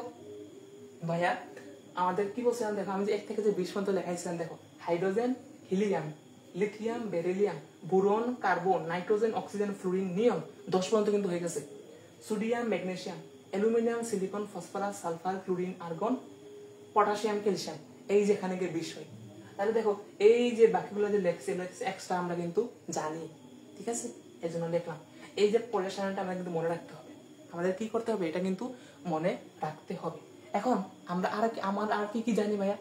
ভাইয়া আমাদের কি বলছিলাম? দেখো আমি যে 1 থেকে যে 20 পর্যন্ত লেখাইছিলাম, দেখো hydrogen, helium, lithium, beryllium, boron, carbon, nitrogen, oxygen, fluorine, neon 10 পর্যন্ত কিন্তু হয়ে গেছে। Sodium, magnesium, aluminium, silicon, phosphorus, sulphur, chlorine, argon, potassium, calcium. এই যেখানে গিয়ে বিষয়। তাহলে দেখো এই যে বাকিগুলো যে লেখছে এক্সট্রা আমরা কিন্তু জানি। ঠিক আছে, এই জন্য লিখলাম। এই যে পরের সারণীটা আমরা কিন্তু মনে রাখতে হবে। আমাদের কি করতে হবে? এটা কিন্তু মনে রাখতে হবে। এখন আমরা আর কি কি জানি ভাইয়া?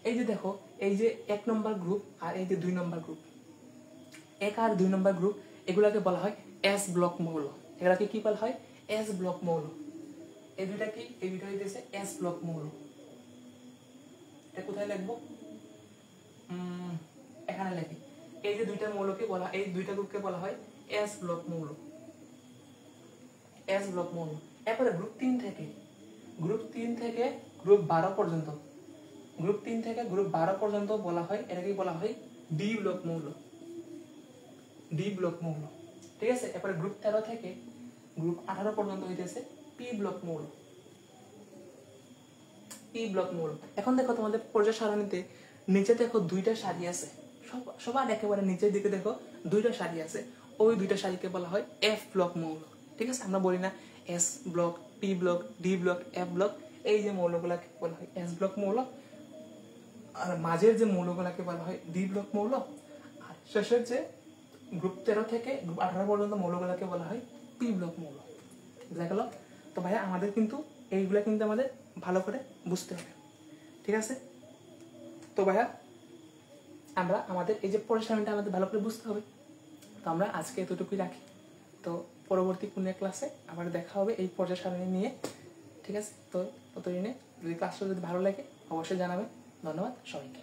এই যে দেখো এই যে 1 নম্বর গ্রুপ আর এই যে 2 নম্বর গ্রুপ, 1 আর 2 নম্বর গ্রুপ, এগুলাকে বলা হয় এস ব্লক মৌল। এগুলাকে কি বলা হয়? এস ব্লক মৌল। এই দুইটা কি? এই দুইটা হইতেছে এস ব্লক মৌল। এটা কোথায় লিখবো? এখানে লিখি। এই যে দুইটা মৌলকে বলা, এই দুইটা গ্রুপকে বলা হয় এস ব্লক মৌল। এস ব্লক মৌল। এরপরে গ্রুপ 3 থেকে গ্রুপ 12 পর্যন্ত, গ্রুপ 3 থেকে গ্রুপ 12 পর্যন্ত বলা হয়, এটাকে বলা হয় ডি ব্লক মৌল। ডি ব্লক মৌল। ঠিক আছে, এরপরে গ্রুপ 13 থেকে গ্রুপ 18 পর্যন্ত হইতেছে পি ব্লক মৌল। পি ব্লক মৌল। এখন দেখো তোমাদের পর্যায় সারণীতে নিচে দেখো 2টা সারি আছে। সবার একেবারে নিচের দিকে দেখো 2টা সারি আছে। ওই 2টা সারিকে বলা হয় এফ ব্লক মৌল। ঠিক আছে, আমরা বলি না S block, P block, D block, F block. এই যে মৌলগুলাকে বলা হয় এস ব্লক মৌল, আর মাঝের যে মৌলগুলাকে বলা হয় ডি ব্লক মৌল, আর শেষের যে গ্রুপ 13 থেকে গ্রুপ 18 পর্যন্ত মৌলগুলাকে বলা হয় পি ব্লক মৌল। বুঝা গেল? তো ভাইয়া আমাদের কিন্তু এইগুলা কিন্তু আমাদের ভালো করে বুঝতে হবে। ঠিক আছে, তো ভাইয়া আমরা আমাদের এই যে পরের সারণীটা আমাদের ভালো করে বুঝতে হবে। তো আমরা আজকে এতটুকুই রাখি। তো পরবর্তী কোনো ক্লাসে আবার দেখা হবে এই পর্যায় সারণী নিয়ে। ঠিক আছে, তো ততদিনে যদি ক্লাসটা যদি ভালো লাগে অবশ্যই জানাবেন। ধন্যবাদ সবাইকে।